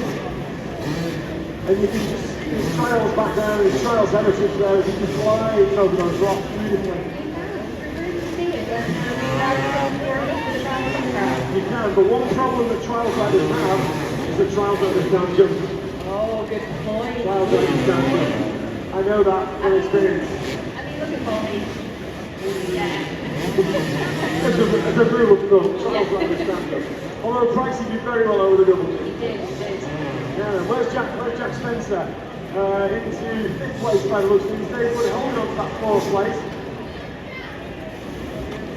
Speaker 2: And you can just see his trials back there, his trials heritage there, as he just glides over those rocks beautifully. You can, but one problem that trials riders have is that trials riders can't jump.
Speaker 3: Oh, good point.
Speaker 2: Trials riders can't jump. I know that from experience.
Speaker 3: I mean, look at Bobby. Yeah.
Speaker 2: As a rule of thumb, trials riders can't jump. Although Pricey did very well over the double.
Speaker 3: He did.
Speaker 2: Yeah, where's Jack Spencer? Into 5th place by the looks of things. Dave Wood holding on to that 4th place.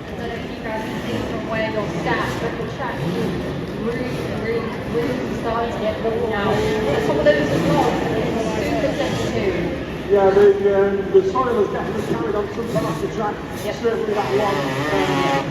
Speaker 3: I don't know if you guys can see from where you're sat, but the track is really starting to get long now. Some of those as well, it's super sensitive.
Speaker 2: Yeah, the soil has definitely carried on some parts of the track.
Speaker 3: Yep.
Speaker 2: Certainly that one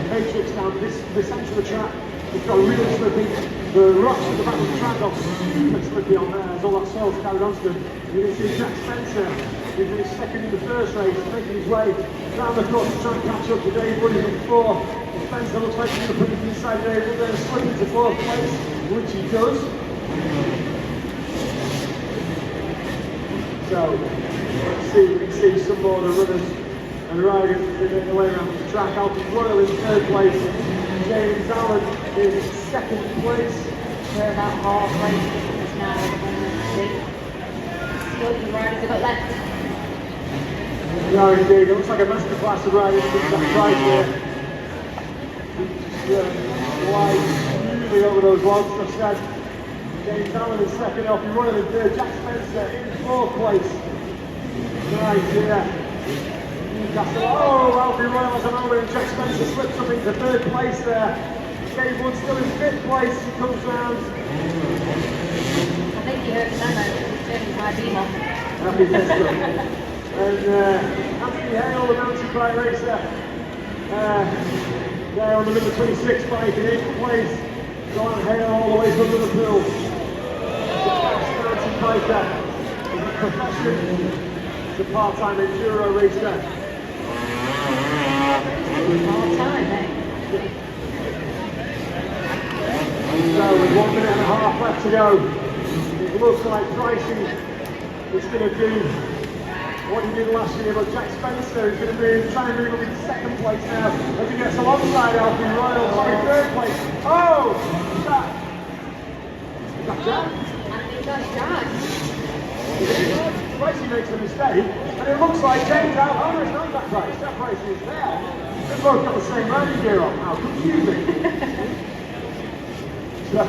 Speaker 2: matrix down the centre of the track. It's got really slippy. The rocks at the back of the track got super slippy on there as all that soil's carried on to them. You can see Jack Spencer, who finished second in the first race, making his way down the course to try and catch up to Dave Wood in 4th. Spencer looks like he's going to put it inside Dave Wood, then slip into 4th place, which he does. So, let's see, we can see some more of the runners and riders making their way around the track. Alfie Royal in 3rd place, James Allen in 2nd place.
Speaker 3: We're about halfway through this now. Still the riders have got left.
Speaker 2: Yeah, indeed. It looks like a masterclass of riding against that price here. Glides smoothly over those logs, as I said. James Allen in 2nd, Alfie Royal in 3rd, Jack Spencer in 4th place. Right here. Newcastle. Oh, Alfie Royal has a moment and Jack Spencer slips up into 3rd place there. Dave Wood still in 5th place, he comes round.
Speaker 3: I think you heard the memo. He's turning his high beam on.
Speaker 2: Happy Festival. And Anthony Hale, the mountain bike racer, there on the number 26 bike in 8th place. John Hale all the way from Liverpool. The fast mountain biker. Is a profession. It's a part-time enduro racer.
Speaker 3: Part-time, eh?
Speaker 2: So with 1 minute and a half left to go, it looks like Pricey is going to do what he did last year, but Jack Spencer is going to try and move up into second place now as he gets alongside Alfie Royal, sorry, third place. Oh! Is that Jack?
Speaker 3: I think that's Jack.
Speaker 2: Pricey makes a mistake, and it looks like James out. Oh no, it's not Jack Price. Jack Price is there. They've both got the same riding gear on. How confusing. So,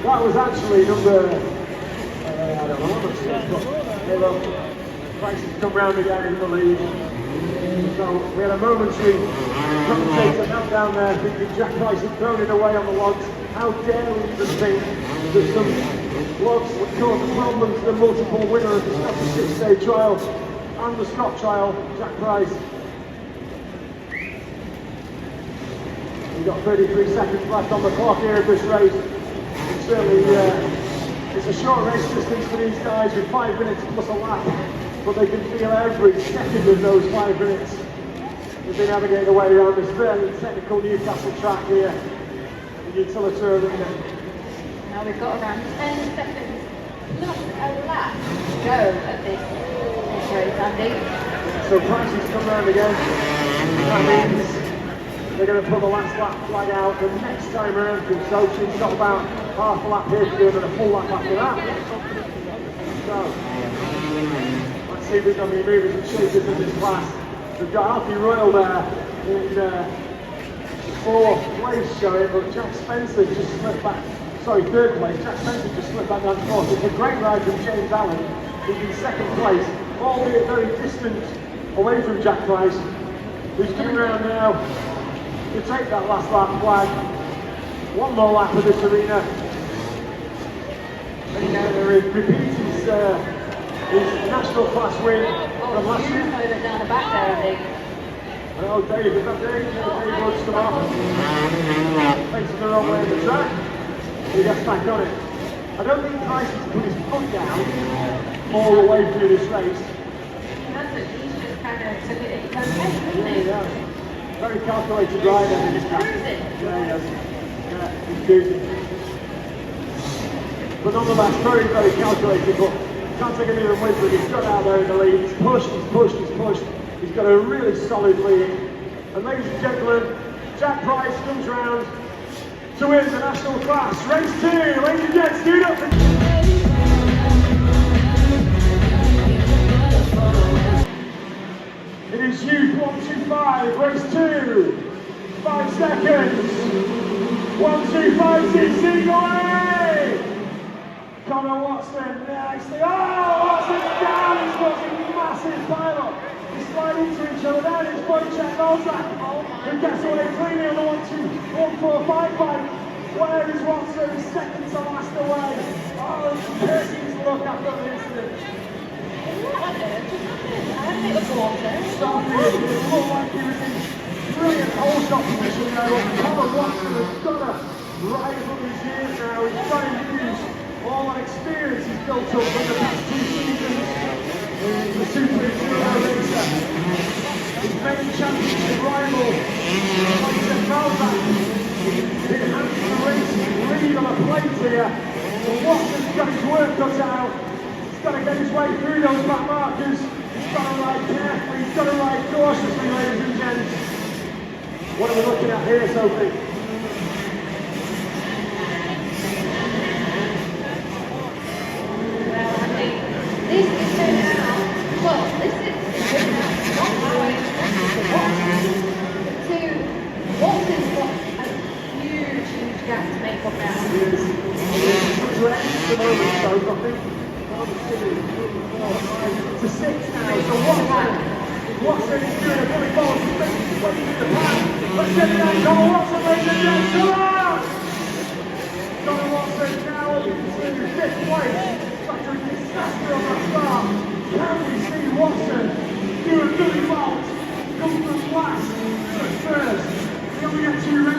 Speaker 2: that was actually number, I don't know what it's called, but hey look, Price has come round again in the lead. So we had a momentary commentator meltdown there thinking Jack Price had thrown it away on the logs. How dare we even think that some logs would cause a problem to the multiple winner of the Scottish 6-day trial and the Scott trial, Jack Price. We've got 33 seconds left on the clock here of this race. And certainly, it's a short race distance for these guys with 5 minutes plus a lap, but they can feel every second of those 5 minutes. They've been navigating their way around this very technical Newcastle track here, the Utilitaire Arena.
Speaker 3: Now we've got around 10 seconds plus a lap to go at this race, Andy.
Speaker 2: So Price has come round again. That means they're going to put the last lap flag out the next time around. So she's got about half a lap here to do and then a full lap after that. So let's see if we've got any movers and shakers in this class. We've got Alfie Royal there in 4th place showing, but Jack Spencer just slipped back. Sorry, 3rd place. Jack Spencer just slipped back down to 4th. It's a great ride from James Allen. He's in 2nd place, albeit very distant away from Jack Price, who's coming around now to take that last lap flag. One more lap of this arena. And repeat his national class win from last year.
Speaker 3: Over down the back there, I think.
Speaker 2: Oh, Dave, is that Dave? Dave Woods come off. Faces the wrong way of the track. He gets back on it. I don't think Price has put his foot down all the way through this race.
Speaker 3: He hasn't, he's just kind of took it at his own pace, hasn't he?
Speaker 2: Yeah. Very calculated rider in this car.
Speaker 3: Cruising.
Speaker 2: Yeah, he is. Yeah, he's cruising. But nonetheless, very, very calculated, but can't take him even with him. He's got out there in the lead. He's pushed, he's pushed, he's pushed. He's got a really solid lead. And ladies and gentlemen, Jack Price comes round to win the national class. Race 2, ladies and gents, do it up for... It is youth 125, race 2, 5 seconds. 1, 2, 5, 6, single away! Connor Watson nicely. Oh, Watson's down! He's got a massive pile-up. They slide into each other. Down it's Wojciech Olzak, who gets away cleanly on the 1, 2, 1, 4, 5 bike. Where is Watson? He's second to last away. Oh, it's piercing his look after the incident.
Speaker 3: It was water.
Speaker 2: Started, it looked like he was in brilliant whole shot position there, but Connor Watson has got to rise up his years now. He's trying to use all that experience he's built up from the past 2 seasons in the Super Enduro racer. His main championship rival, Wojciech Olzak, did hand the race lead on a plate here. But Watson's got his work cut out. He's got to get his way through those back markers. He's got to ride carefully, he's got to ride cautiously, ladies and gents. What are we looking at here, Sophie?
Speaker 3: Well, I think this is turning out, well, this is turning out not how I expected it to watch. Watson's got a huge, huge gap to make up now.
Speaker 2: Yes. To end the moment, so I think 1, 2, 3, 4, 5 to 6 now. So Watson is doing a Billy Bolt. He's making his way through the pack. Let's get it down. Connor Watson, ladies and gents. Come on! Connor Watson now up into 5th place. After a disaster on that start. Can we see Watson do a Billy Bolt? Come from last to first. He only had 2 rounds.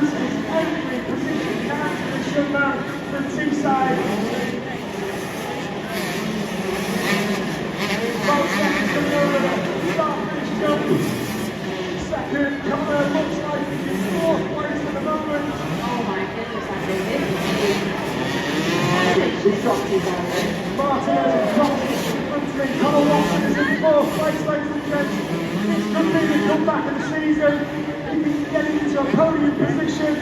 Speaker 2: Second, Connor looks like he's in fourth place at the moment.
Speaker 3: Oh my goodness, I think this is...
Speaker 2: He's dropped his hand. Martinez has dropped his country. Connor Watson is in fourth place, ladies and gents. This could be the comeback of the season. He can get into a podium position.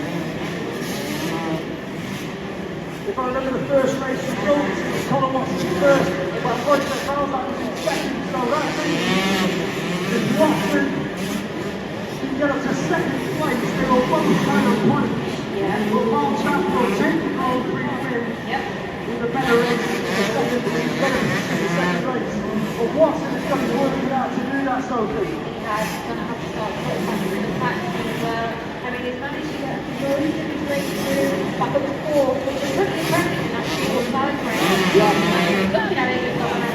Speaker 2: If I remember the first race results, it was Connor Watson first, but Wojciech Balzak was in second, so that means if Watson can get up to second place, they will both tie on points.
Speaker 3: Yeah.
Speaker 2: But Balzak will take the Grand Prix win with a better race in the second race. But Watson is going to work it out to do that, Sophie.
Speaker 3: He's going to have to start putting back into the practice as well. I mean, he's managed to get most of his races back up to four, which is pretty impressive in that short time frame. Looking at it, he's got an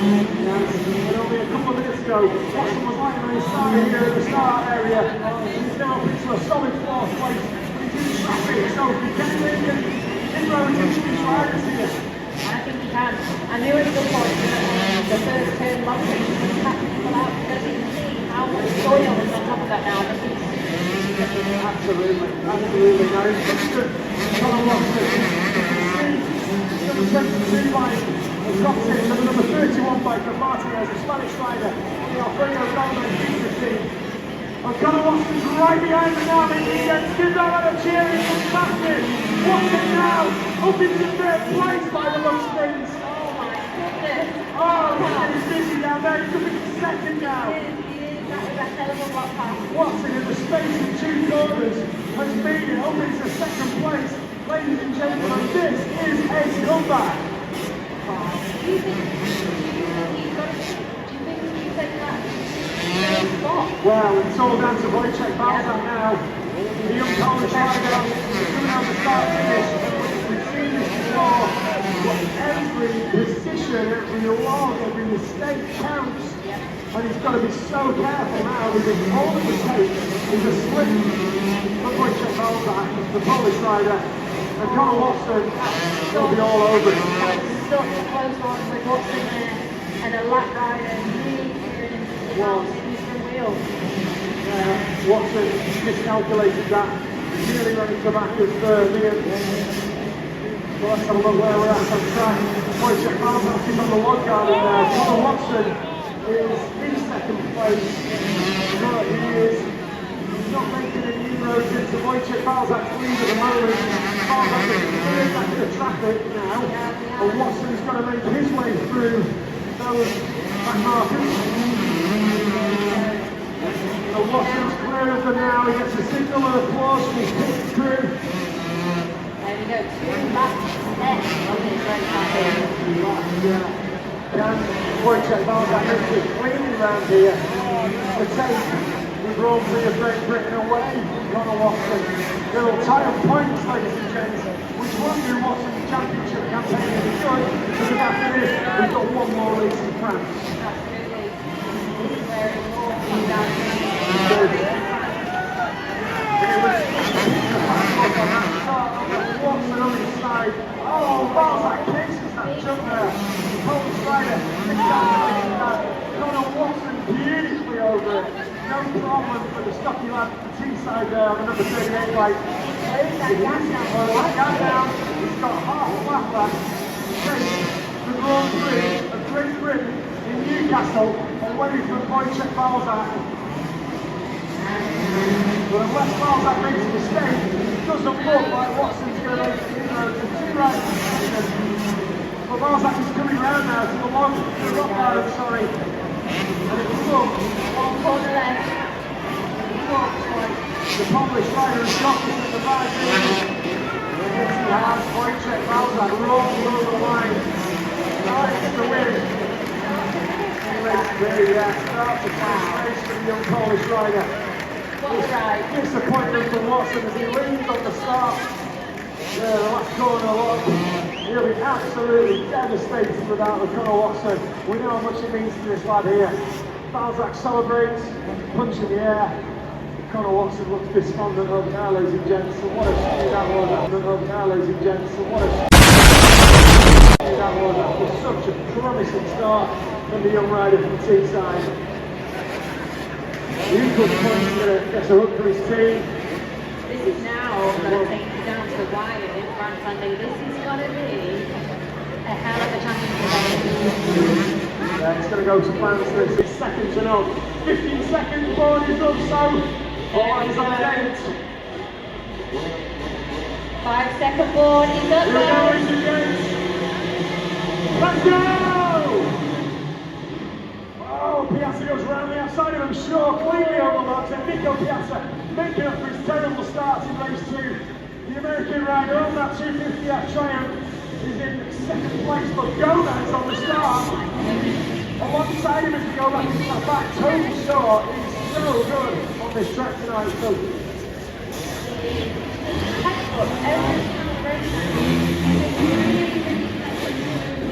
Speaker 2: And only a couple of minutes ago, Watson was lying on his side here in the start area. He's now up into a solid fourth place. He's in traffic, so he can make it. Inroads into his riders here.
Speaker 3: I think he can. I knew at some point that the first turn long range was catching people out because you can see how much soil is on top of that now.
Speaker 2: Absolutely. Now it's good. Connor Watson. Number 22 bike has dropped in to the number 31 bike of Martinez, a Spanish rider. The Alfredo Galvin Pizza team. And Connor Watson's right behind him now. Give that man a cheer. He's fantastic. Watson now up into third place by the looks of things.
Speaker 3: Oh my goodness.
Speaker 2: Oh, Watson is busy down there. He's up into second now.
Speaker 3: That was a hell of a lot fast.
Speaker 2: Watson in the space of two corners has made it up into second place. Ladies and gentlemen, this is a comeback.
Speaker 3: Do you think he's taken that spot?
Speaker 2: Well, it's all down to Wojciech Balzak now. The young Polish rider is coming out the start finish. We've seen this before. But every position, every log, every mistake counts. And he's got to be so careful now because all it would take is a slip from Wojciech Balzak, the Polish rider. And Connor Watson will be all over it.
Speaker 3: Such a close one with Watson there and a lap rider really gearing into the Eastern wheel.
Speaker 2: Watson miscalculated that. Nearly running to the back of Liam. Well, let's have a look where we're at on track. Wojciech Balzak is on the log garden now. Connor Watson is in second place. But he is not making any inroads into Wojciech Balzak's lead at the moment. Balzak is cleared back in the traffic now. And Watson's got to make his way through those back markers. So Watson's clear of them now. He gets a signal of applause from his pit crew.
Speaker 3: There we go, 2 laps left on this race.
Speaker 2: Can Wojciech Balzak makes it cleanly round here to take the Grand Prix of Great Britain away from Connor Watson. They'll tie up points, ladies and gents, which won't do Watson's championship campaign any good, because after this, we've got one more race in France.
Speaker 3: Absolutely. This is where it's all comes down to.
Speaker 2: Watson on his side. Oh, Balzak cases that jump there. Polish rider miscalculating that. Connor Watson beautifully over it. No problem for the stocky lad at the T-side there on the number 38 bike. He's got down. He's got half a lap left. The Grand Prix of Great Britain in Newcastle away from Wojciech Balzak. But unless Balzak makes a mistake, it doesn't look like Watson's going to make the inroads in 2 rides. But Balzak is coming round now to the rock line, sorry. And it looks
Speaker 3: One corner left.
Speaker 2: the Polish rider has got this at the back. Yes, he has. Wojciech Balzak rolls over the line. Tries to win. Starts the first race for the young Polish rider. Disappointment for Watson as he leans on the start. The last corner lock. He'll be absolutely devastated without the Connor Watson. We know how much it means to this lad here. Balzak celebrates, punch in the air. Connor Watson looks despondent over there, ladies and gents. And what a shame that was over there, ladies and gents. And what a shame that was after such a promising start. from the young rider from Teesside. The equal point gets a hook for his team.
Speaker 3: This is now going to take you down to the wire in Grand Sunday. This is going to be a hell of a championship event.
Speaker 2: Yeah, it's going to go to plan for 6 seconds and up. 15 seconds, board is up, so all eyes on the gate.
Speaker 3: 5 second board is up
Speaker 2: Here we go,
Speaker 3: there.
Speaker 2: it's the gate. Let's go! Oh, Piazza goes round the outside of him, Shaw cleanly overlooks, and Nico Piazza making up for his terrible start in race 2. The American rider on that 250F Triumph is in second place, but Gomez on the start. Alongside him as we go back into that back, Tony Shaw is so good on this track tonight. So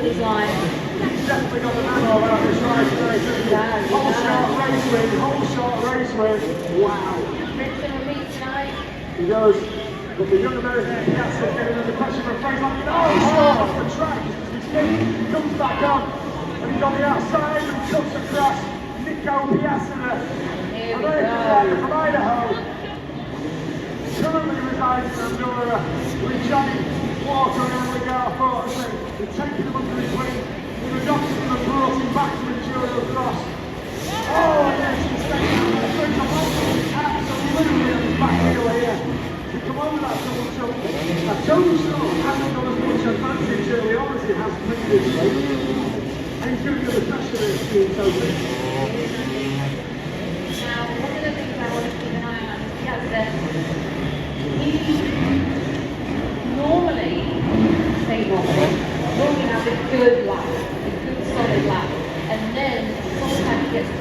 Speaker 3: He's like,
Speaker 2: he's definitely got the man all around this ride today. Whole shot race win. Wow.
Speaker 3: rinse and repeat tonight.
Speaker 2: He goes, but the young American Piazza is getting under pressure from Fraser. Oh, off the track. He comes back on, and he's on the outside and cuts across. Nico Piazza,
Speaker 3: Here we
Speaker 2: American rider
Speaker 3: go.
Speaker 2: from Idaho. Currently resides in Enduro with Johnny Walker and Emily Garforth. They've taken him under his wing. They've adopted him and brought him back to Enduro Cross. Oh, and then she's taken him and Fraser absolutely on his back heel here. To come over that double jump. Now, Tony Shaw hasn't got as much advantage early on as he has previously. And he's going to get the pressure in his team, Toby.
Speaker 3: Now, one of the things I want to keep an eye on is Piazza. He normally has a good lap, a good solid lap, and then sometimes he gets a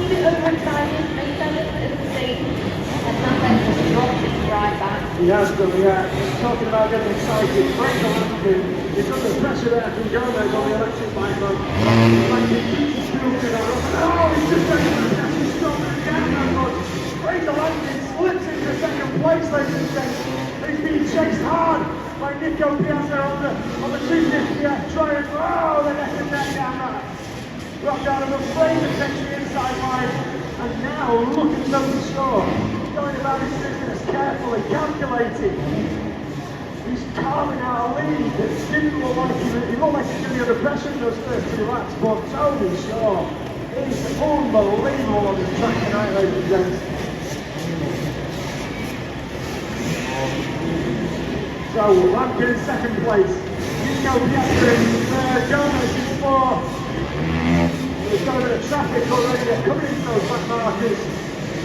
Speaker 3: bit overexcited, maybe a little bit of a mistake, and sometimes just drops it right back.
Speaker 2: He has done, yeah. He's talking about getting excited. Fraser Lampkin, he's under pressure there from Gomez on the electric bike run. Like he keeps scooting on. Oh, he's just taking the test. He's stopping again. Fraser Lampkin slips into second place, ladies and gentlemen. He's being chased hard by Nico Piazza on the 250F Triumph. Oh, the neck and neck down that. Rock down of Fraser takes the inside line. And now look at Tony Shaw. He's going about his business carefully, calculating. He's carving out a lead. It didn't look like he looked like he's going to be under pressure in those first 2 laps, but Tony Shaw is unbelievable on this track tonight, ladies and gents. So Lampkin in second place. Nico Piazza in third. Gomez in fourth. There's got a bit of traffic already. They're coming into those back markers.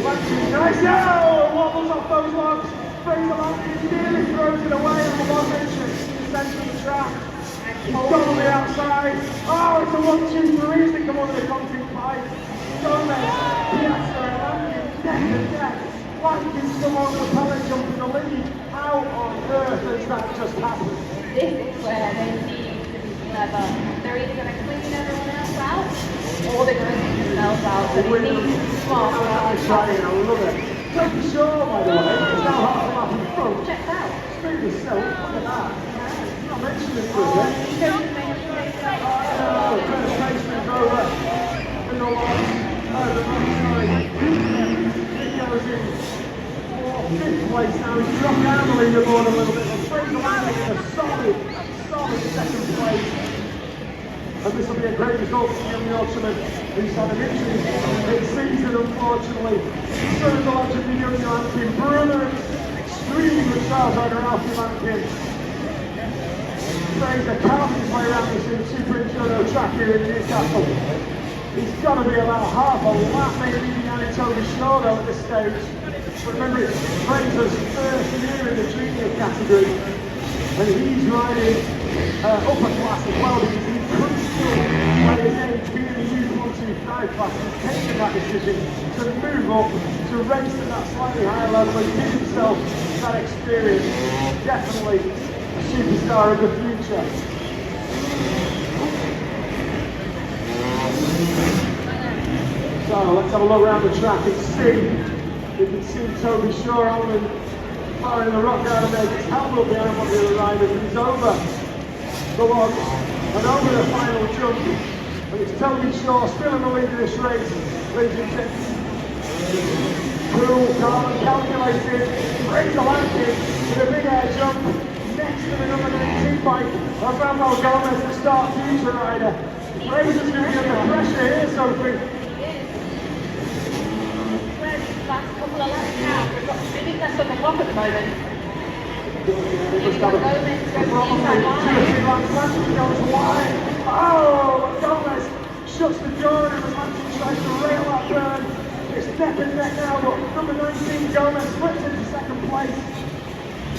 Speaker 2: Lampkin, nice. Oh, wobbles off those logs. Fraser Lampkin nearly throws it away on the log entrance. Centre of the track. He's gone on the outside. Oh, it's a 1-2-3 as they come over the concrete pipe. Gomez, Piazza, and Lampkin neck and neck. Lampkin's come over the pellet jump in the lead. How on earth has that just happened?
Speaker 3: This is where they need to be clever. They're either going to clean everyone else out, or they're going to clean themselves out. So they need to be smart about this.
Speaker 2: I love it. Tony Shaw, by the way, is now half a lap in front.
Speaker 3: Check that out.
Speaker 2: Smooth as silk, look at that. He's not mentioned it for a bit. Oh, first paceman's over. In the line, over the side. He goes in 5th place now. He's dropped down the leaderboard a little bit. And Fraser Lampkin in a solid second place. And this will be a great result for the young Yorkshireman who's had an injury this season, unfortunately. Son of the legendary young Lampkin, brother of extremely good stars rider Alfie Lampkin. Fraser carving his way around this Super Enduro track here in Newcastle. He's got to be about half a lap, maybe behind Tony Shaw though at this stage. But remember, it's Fraser's first year in the junior category, and he's riding upper class as well because he could still, by his age, be in the U125 class. He's taken that decision to move up, to race at that slightly higher level and give himself that experience. Definitely a superstar of the future. So let's have a look around the track and see. You can see Toby Shaw holding firing the rock out of there. His helmet behind one of the other riders. He's over the logs and over the final jump. And It's Toby Shaw still in the lead of this race, ladies and gents. Cool, calm and calculated. Fraser Lampkin with a big air jump next to the number 19 bike of Manuel Gomez, the start future rider. Fraser's going to be under pressure here, Sophie.
Speaker 3: Where's his last couple of laps now? We've got 2 minutes left on the clock at the moment.
Speaker 2: Must have probably 2 or 3 laps left. He goes wide. Oh, Gomez shuts the door and Lampkin tries to rail that burn. It's neck and neck now, but number 19 Gomez slips into second place.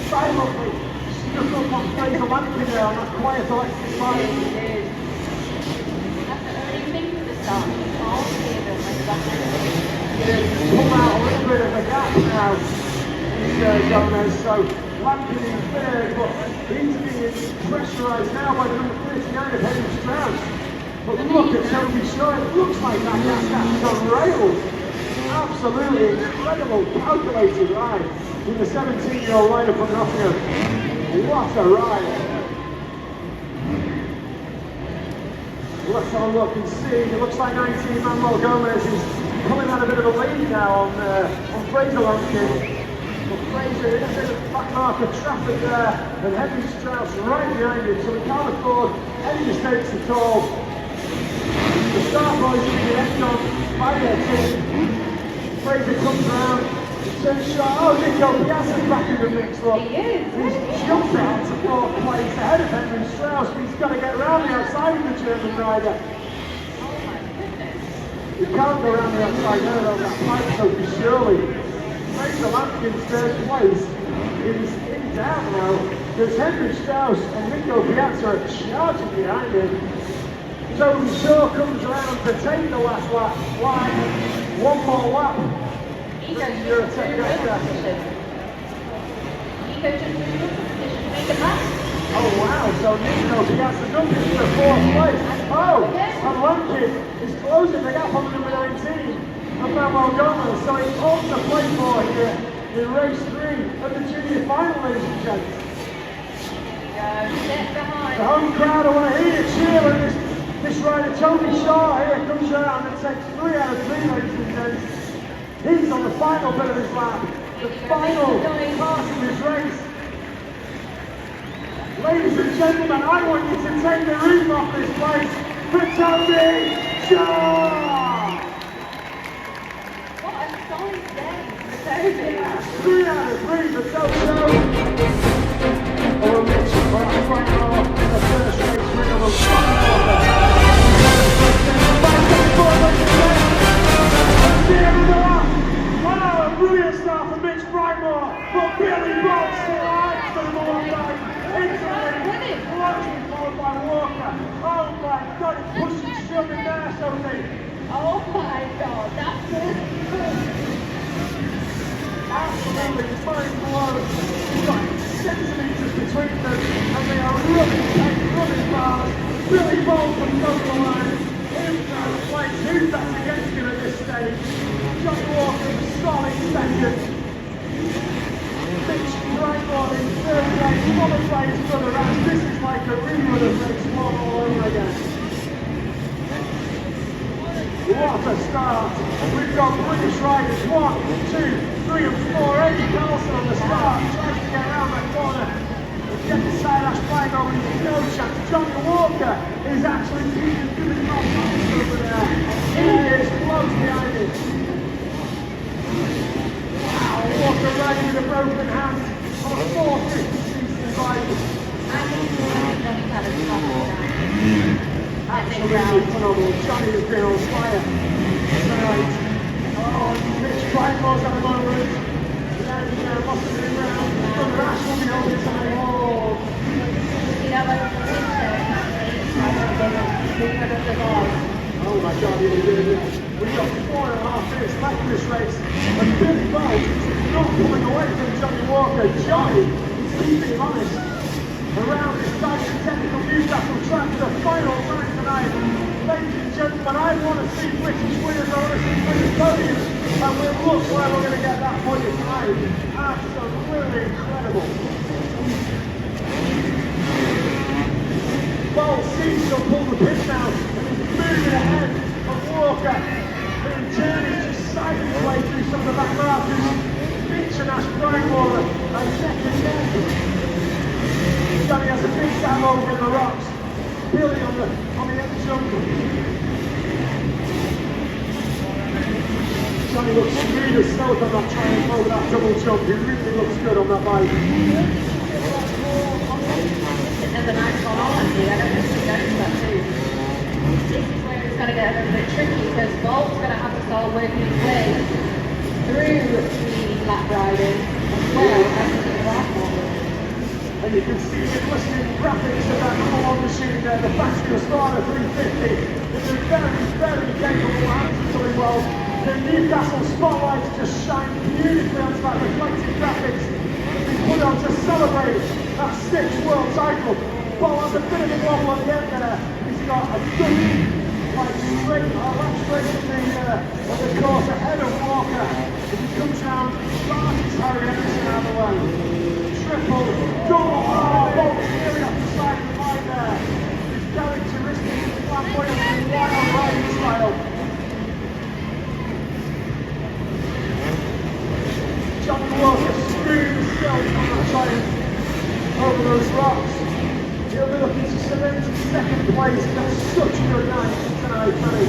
Speaker 2: Silently stuck up on Fraser Lampkin there on that quiet electric bike.
Speaker 3: That's the only thing for the start. You can't hear them when you're back.
Speaker 2: Pull out a little bit of a gap now. Gomez, so Lampkin in third, but he's being pressurised now by the number 39 of Henry Strauss. But look at Toby Shaw, it looks like that gap's on rails. Absolutely incredible, calculated ride with the 17-year-old rider from Nottingham. What a ride! Let's have a look and see. It looks like 19 Manuel Gomez is pulling out a bit of a lead now on Fraser Lampkin. But Fraser in a bit of back marker traffic there, and Henry Strauss right behind him, so he can't afford any mistakes at all. The Star Boys are being left on by their team. Fraser comes around, turns shot. Oh, Nico Piazza's back in the mix, look.
Speaker 3: He is.
Speaker 2: He's jumped out to 4th place ahead of Henry Strauss, but he's got to get around the outside of the German rider.
Speaker 3: Oh my goodness.
Speaker 2: You can't go around the outside there, though, that pipe, Sophie, surely. Fraser Lampkin's 3rd place is in doubt now, because Henry Strauss and Nico Piazza are charging behind him. Toby Shaw comes around to take the last lap. Why? One more lap.
Speaker 3: He goes to the position. He goes to the position to make a pass.
Speaker 2: Oh wow, so Nico Piazza jumped into the 4th place. Oh, and Lampkin is closing the gap on the number 19 of Manuel Gomez, so he holds the play for here in race 3 of the junior final, ladies and gents.
Speaker 3: Step behind.
Speaker 2: The home crowd, I want to hear you cheering this rider Toby Shaw here comes around and takes 3 out of 3, ladies and gents. He's on the final bit of his lap, the final part of his race. Ladies and gentlemen, I want you to take the roof off this place for Toby Shaw!
Speaker 3: What a solid day for Toby.
Speaker 2: 3 out of 3 for Toby Shaw. Oh, Mitch, right now, the first race winner will wow, a brilliant start for Mitch Brightmore, but Billy Bolt slides for the number 1 bike into the lead, closely followed by Walker. Oh my God, it's pushing, shoving there, Sophie.
Speaker 3: Oh my God, that's good.
Speaker 2: Absolutely fine blows. You've got centimetres between them, and they are running fast. Billy Bolt from the line. In third place, who's that against him at this stage? Johnny Walker, solid second. Mitch Brightmore in 3rd place, followed by his brother Raz. This is like a rerun of race 1 all over again. What a start! We've got British riders 1, 2, 3 and 4. Eddie Carlson on the start, tries to get around that corner. Get the side dash flying over, he's no chance. Johnny Walker is actually giving off over there. He is close behind him. Wow, Walker riding with a broken hand on a 450cc bike.
Speaker 3: I think Johnny's had a trouble now.
Speaker 2: Absolutely phenomenal. Johnny has been on fire tonight. Oh, Mitch Brightmore's at the moment. Down there, lost a bit of ground. But Rash will be holding time. Oh. Oh my God, we've got 4.5 minutes left in this race. And Billy Bolt is not pulling away from Johnny Walker. Johnny is keeping him honest. Around this Dyson Technical Newcastle track for the final time tonight. Ladies and gentlemen, I want to see British winners, I want to see British podiums, and we'll look where we're going to get that podium tonight. Absolutely incredible. Bolt seems to have pulled the pin now, and he's moving ahead of Walker, who in turn is just siding his way through some of the back markers. Internash Bridewater and second then. Johnny has a big gap over in the rocks. Billy on the end jump. Johnny looks really stealth on that triumph over that double jump. He really looks good on that bike.
Speaker 3: There's a nice one on here. I don't know if you noticed that too. This is where it's going to get a little bit tricky because Bolt's going to have to start working his way through the lap riding as well as the lap one.
Speaker 2: And you can see the glistening graphics of that number one machine there, the Factory Sparta 350. It's a very, very capable hands doing well. The Newcastle spotlights just shine beautifully onto that reflective graphics that we put on to celebrate that 6th world title. Paul has a bit of a wobble at the end there. He's got a good, like straight, left straight of the course ahead of Walker. As he comes round, Barty's Harry Anderson out of the way. Triple, double, Bolt's nearly off the side of the line there. His characteristic flamboyant wild riding style. Johnny Walker screams still from the triumph over those rocks. He'll be looking to cement his second place. He's had such a good night tonight, Johnny.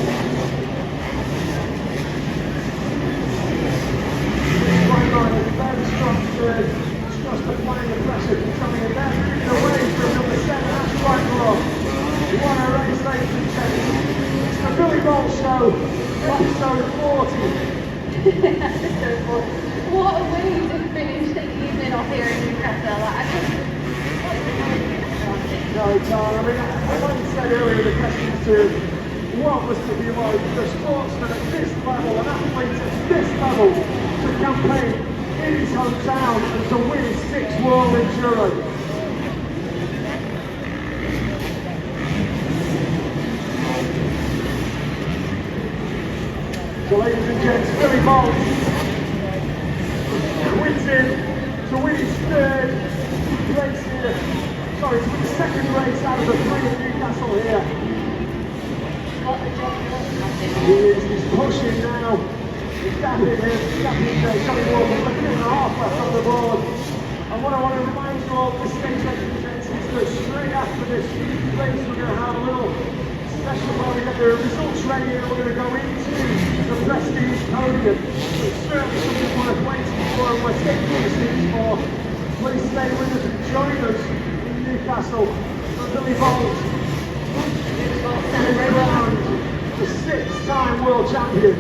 Speaker 2: Right line, a very strong third. Just applying the pressure from Johnny and then moving away from number 7, that's right below. What a race, ladies and gentlemen. It's the Billy Bolt Show, episode 40.
Speaker 3: What a way to finish the evening off here in Newcastle. I just...
Speaker 2: No, Carl, I mean, like you said earlier, the question to what was to be like for a sportsman at this level, an athlete at this level, to campaign in his hometown and to win his 6th World Enduro. So ladies and gents, Billy Bolt wins in to win his 3rd race here. Sorry, to win his 2nd race out of the 3 at Newcastle here. He's pushing now. He's gapping Johnny Walker, with a minute and a half left on the board. And what I want to remind you all at this stage, ladies and gents, is that straight after this race we're going to have a little session where we get the results ready and we're going to go into the prestige podium. It's certainly something worth waiting for and we're taking the seats for. Please stay with us and join us in Newcastle for Billy Bolt. The 6th-time world champion.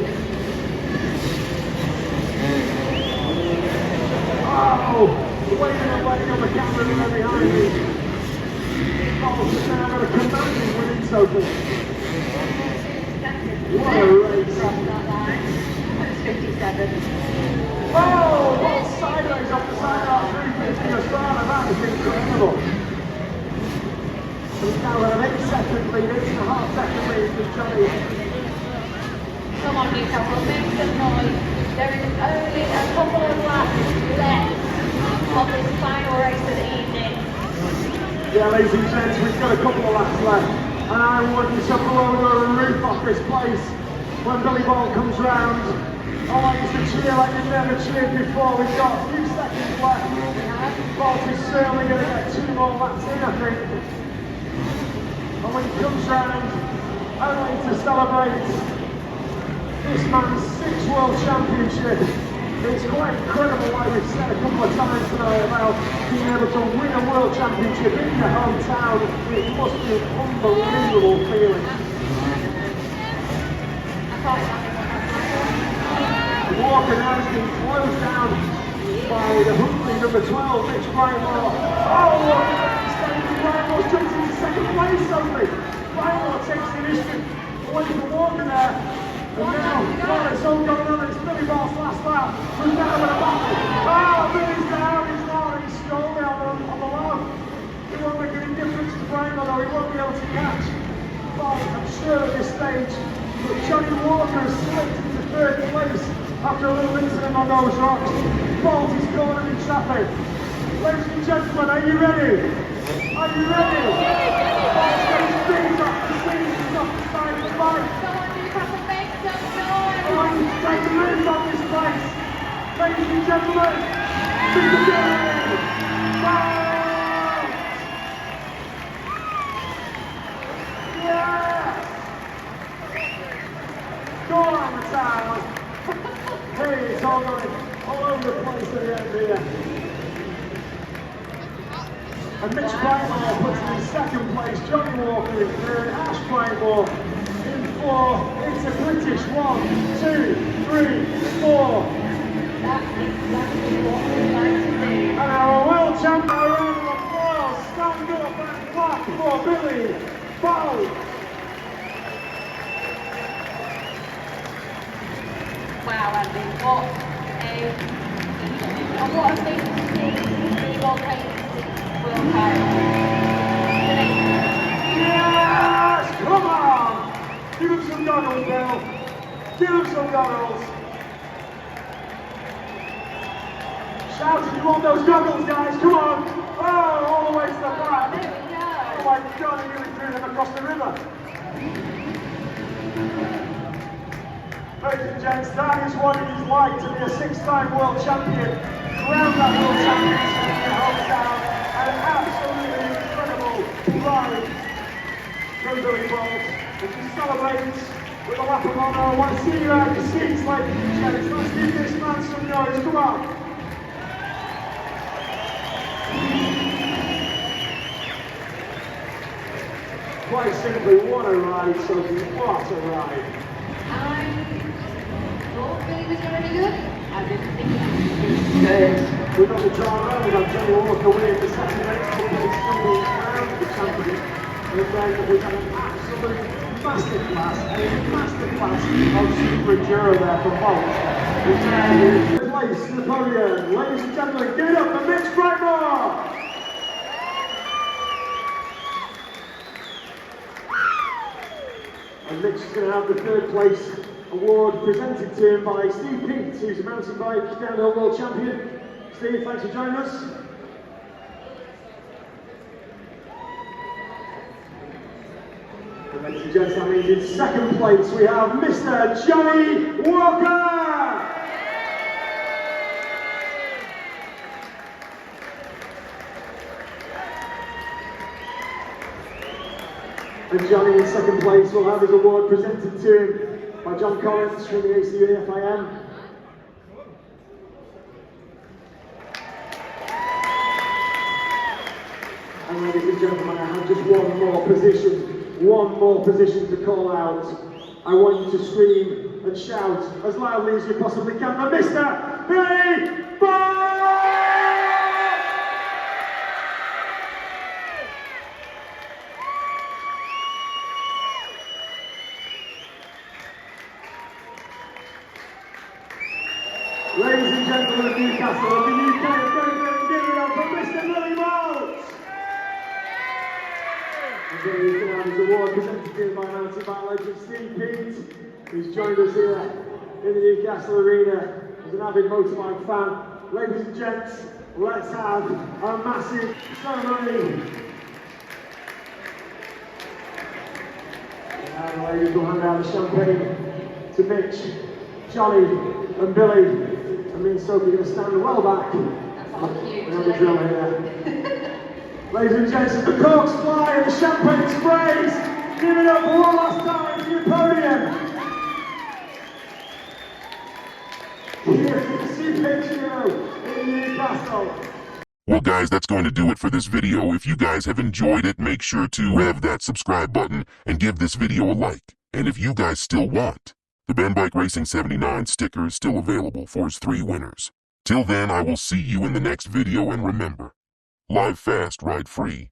Speaker 2: Oh, waving away on the camera there behind me. Bolt has now got a commanding winning total. What a race.
Speaker 3: That's 57.
Speaker 2: Oh, what sideways off the side of that 350 as well. That was incredible. He's now got an 8-second lead, 8.5-second lead with Johnny.
Speaker 3: Come on, Newcastle, make some noise. There is only a couple of laps left of this final race of the evening.
Speaker 2: Yeah, ladies and gents, we've got a couple of laps left. And I want you to blow the roof off this place when Billy Bolt comes round. I want you to cheer like you've never cheered before. We've got a few seconds left. Bolt is certainly going to get 2 more laps in, I think. And when he comes round, only to celebrate this man's 6th World Championship. It's quite incredible, like we've said a couple of times tonight, about being able to win a World Championship in your hometown. It must be an unbelievable feeling. Walker now has been closed down by the Huntley number 12, Mitch Brightemore. Oh, what a mistake! Brightemore jumps into 2nd place suddenly. Brightemore takes the initiative away from Walker there. And now, while it's all going on, it's Billy Bolt's last lap. Who's now going to battle? Oh, Billy's down, he's down, he's stalling on the log. He won't make any difference to Brightemore, though, he won't be able to catch Bolt, I'm sure, at this stage. But Johnny Walker is selected into 3rd place after a little incident on those rocks. Bolt is cornered in traffic. Ladies and gentlemen, are you ready? Are you ready? Bolt's got his feet off the seat, he's off the side of the bike. gentlemen, Mr. Billy Bolt! Yes! Go on, Matthias. Hey, it's all going all over the place at the end here. And Mitch Brightmore puts him in second place, Johnny Walker in third, Ash Brightmore in fourth. It's a British 1, 2, 3, 4.
Speaker 3: That's exactly what we like to do.
Speaker 2: And our world champion, a round of applause, stand up and clap for Billy Bolt.
Speaker 3: Wow, Andy, what a thing to see Billy Bolt taking the world title.
Speaker 2: Yes! Come on! Give him some goggles, Bill. Give him some goggles. Shout if you want those goggles, guys. Come on. Oh, all the way to the back.
Speaker 3: There we go.
Speaker 2: Oh my God, he nearly threw them across the river. Ladies and gents, that is what it is like to be a six-time world champion. Crown that world championship in your hometown. An absolutely incredible ride from Billy Bolt. As you celebrate with a lap of honour, I want to see you out your seats, ladies and gents. Let's give this man some noise. Come on. Quite simply, what a ride, Sophie, what a ride.
Speaker 3: I thought Billy was going to be good. I didn't think he was good.
Speaker 2: We've got the drama, we've got Johnny Walker winning the second place, stumble around the champion. And then we've had an absolute masterclass of super enduro there from Bolt. And the place in the podium, ladies and gentlemen, give it up for Mitch Brightmore! And Mitch is going to have the third place award presented to him by Steve Peat, who's a mountain bike downhill world champion. Steve, thanks for joining us. And ladies and gents, that means in second place we have Mr. Johnny Walker! And Johnny in second place will have his award presented to him by John Collins from the ACAFIM. And ladies and gentlemen, I have just one more position to call out. I want you to scream and shout as loudly as you possibly can for Mr. Billy Bolt! Ladies and gentlemen of Newcastle, of the UK, give it up for Mr. Billy Bolt! And here he's going to have his award presented to him by mountain bike legend Steve Peat, who's joined us here in the Newcastle Arena as an avid motorbike fan. Ladies and gents, let's have a massive ceremony. And ladies will hand out the champagne to Mitch, Johnny and Billy. And me and Sophie are going to stand well back.
Speaker 3: That's all cute.
Speaker 2: We have the drill here. Ladies and gents, as the corks fly and the champagne sprays, give it up one last time for your podium. Here for the CPHO in Newcastle.
Speaker 1: Well guys, that's going to do it for this video. If you guys have enjoyed it, make sure to rev that subscribe button and give this video a like. And if you guys still want, the Ben Bike Racing 79 sticker is still available for his 3 winners. Till then, I will see you in the next video, and remember, live fast, ride free.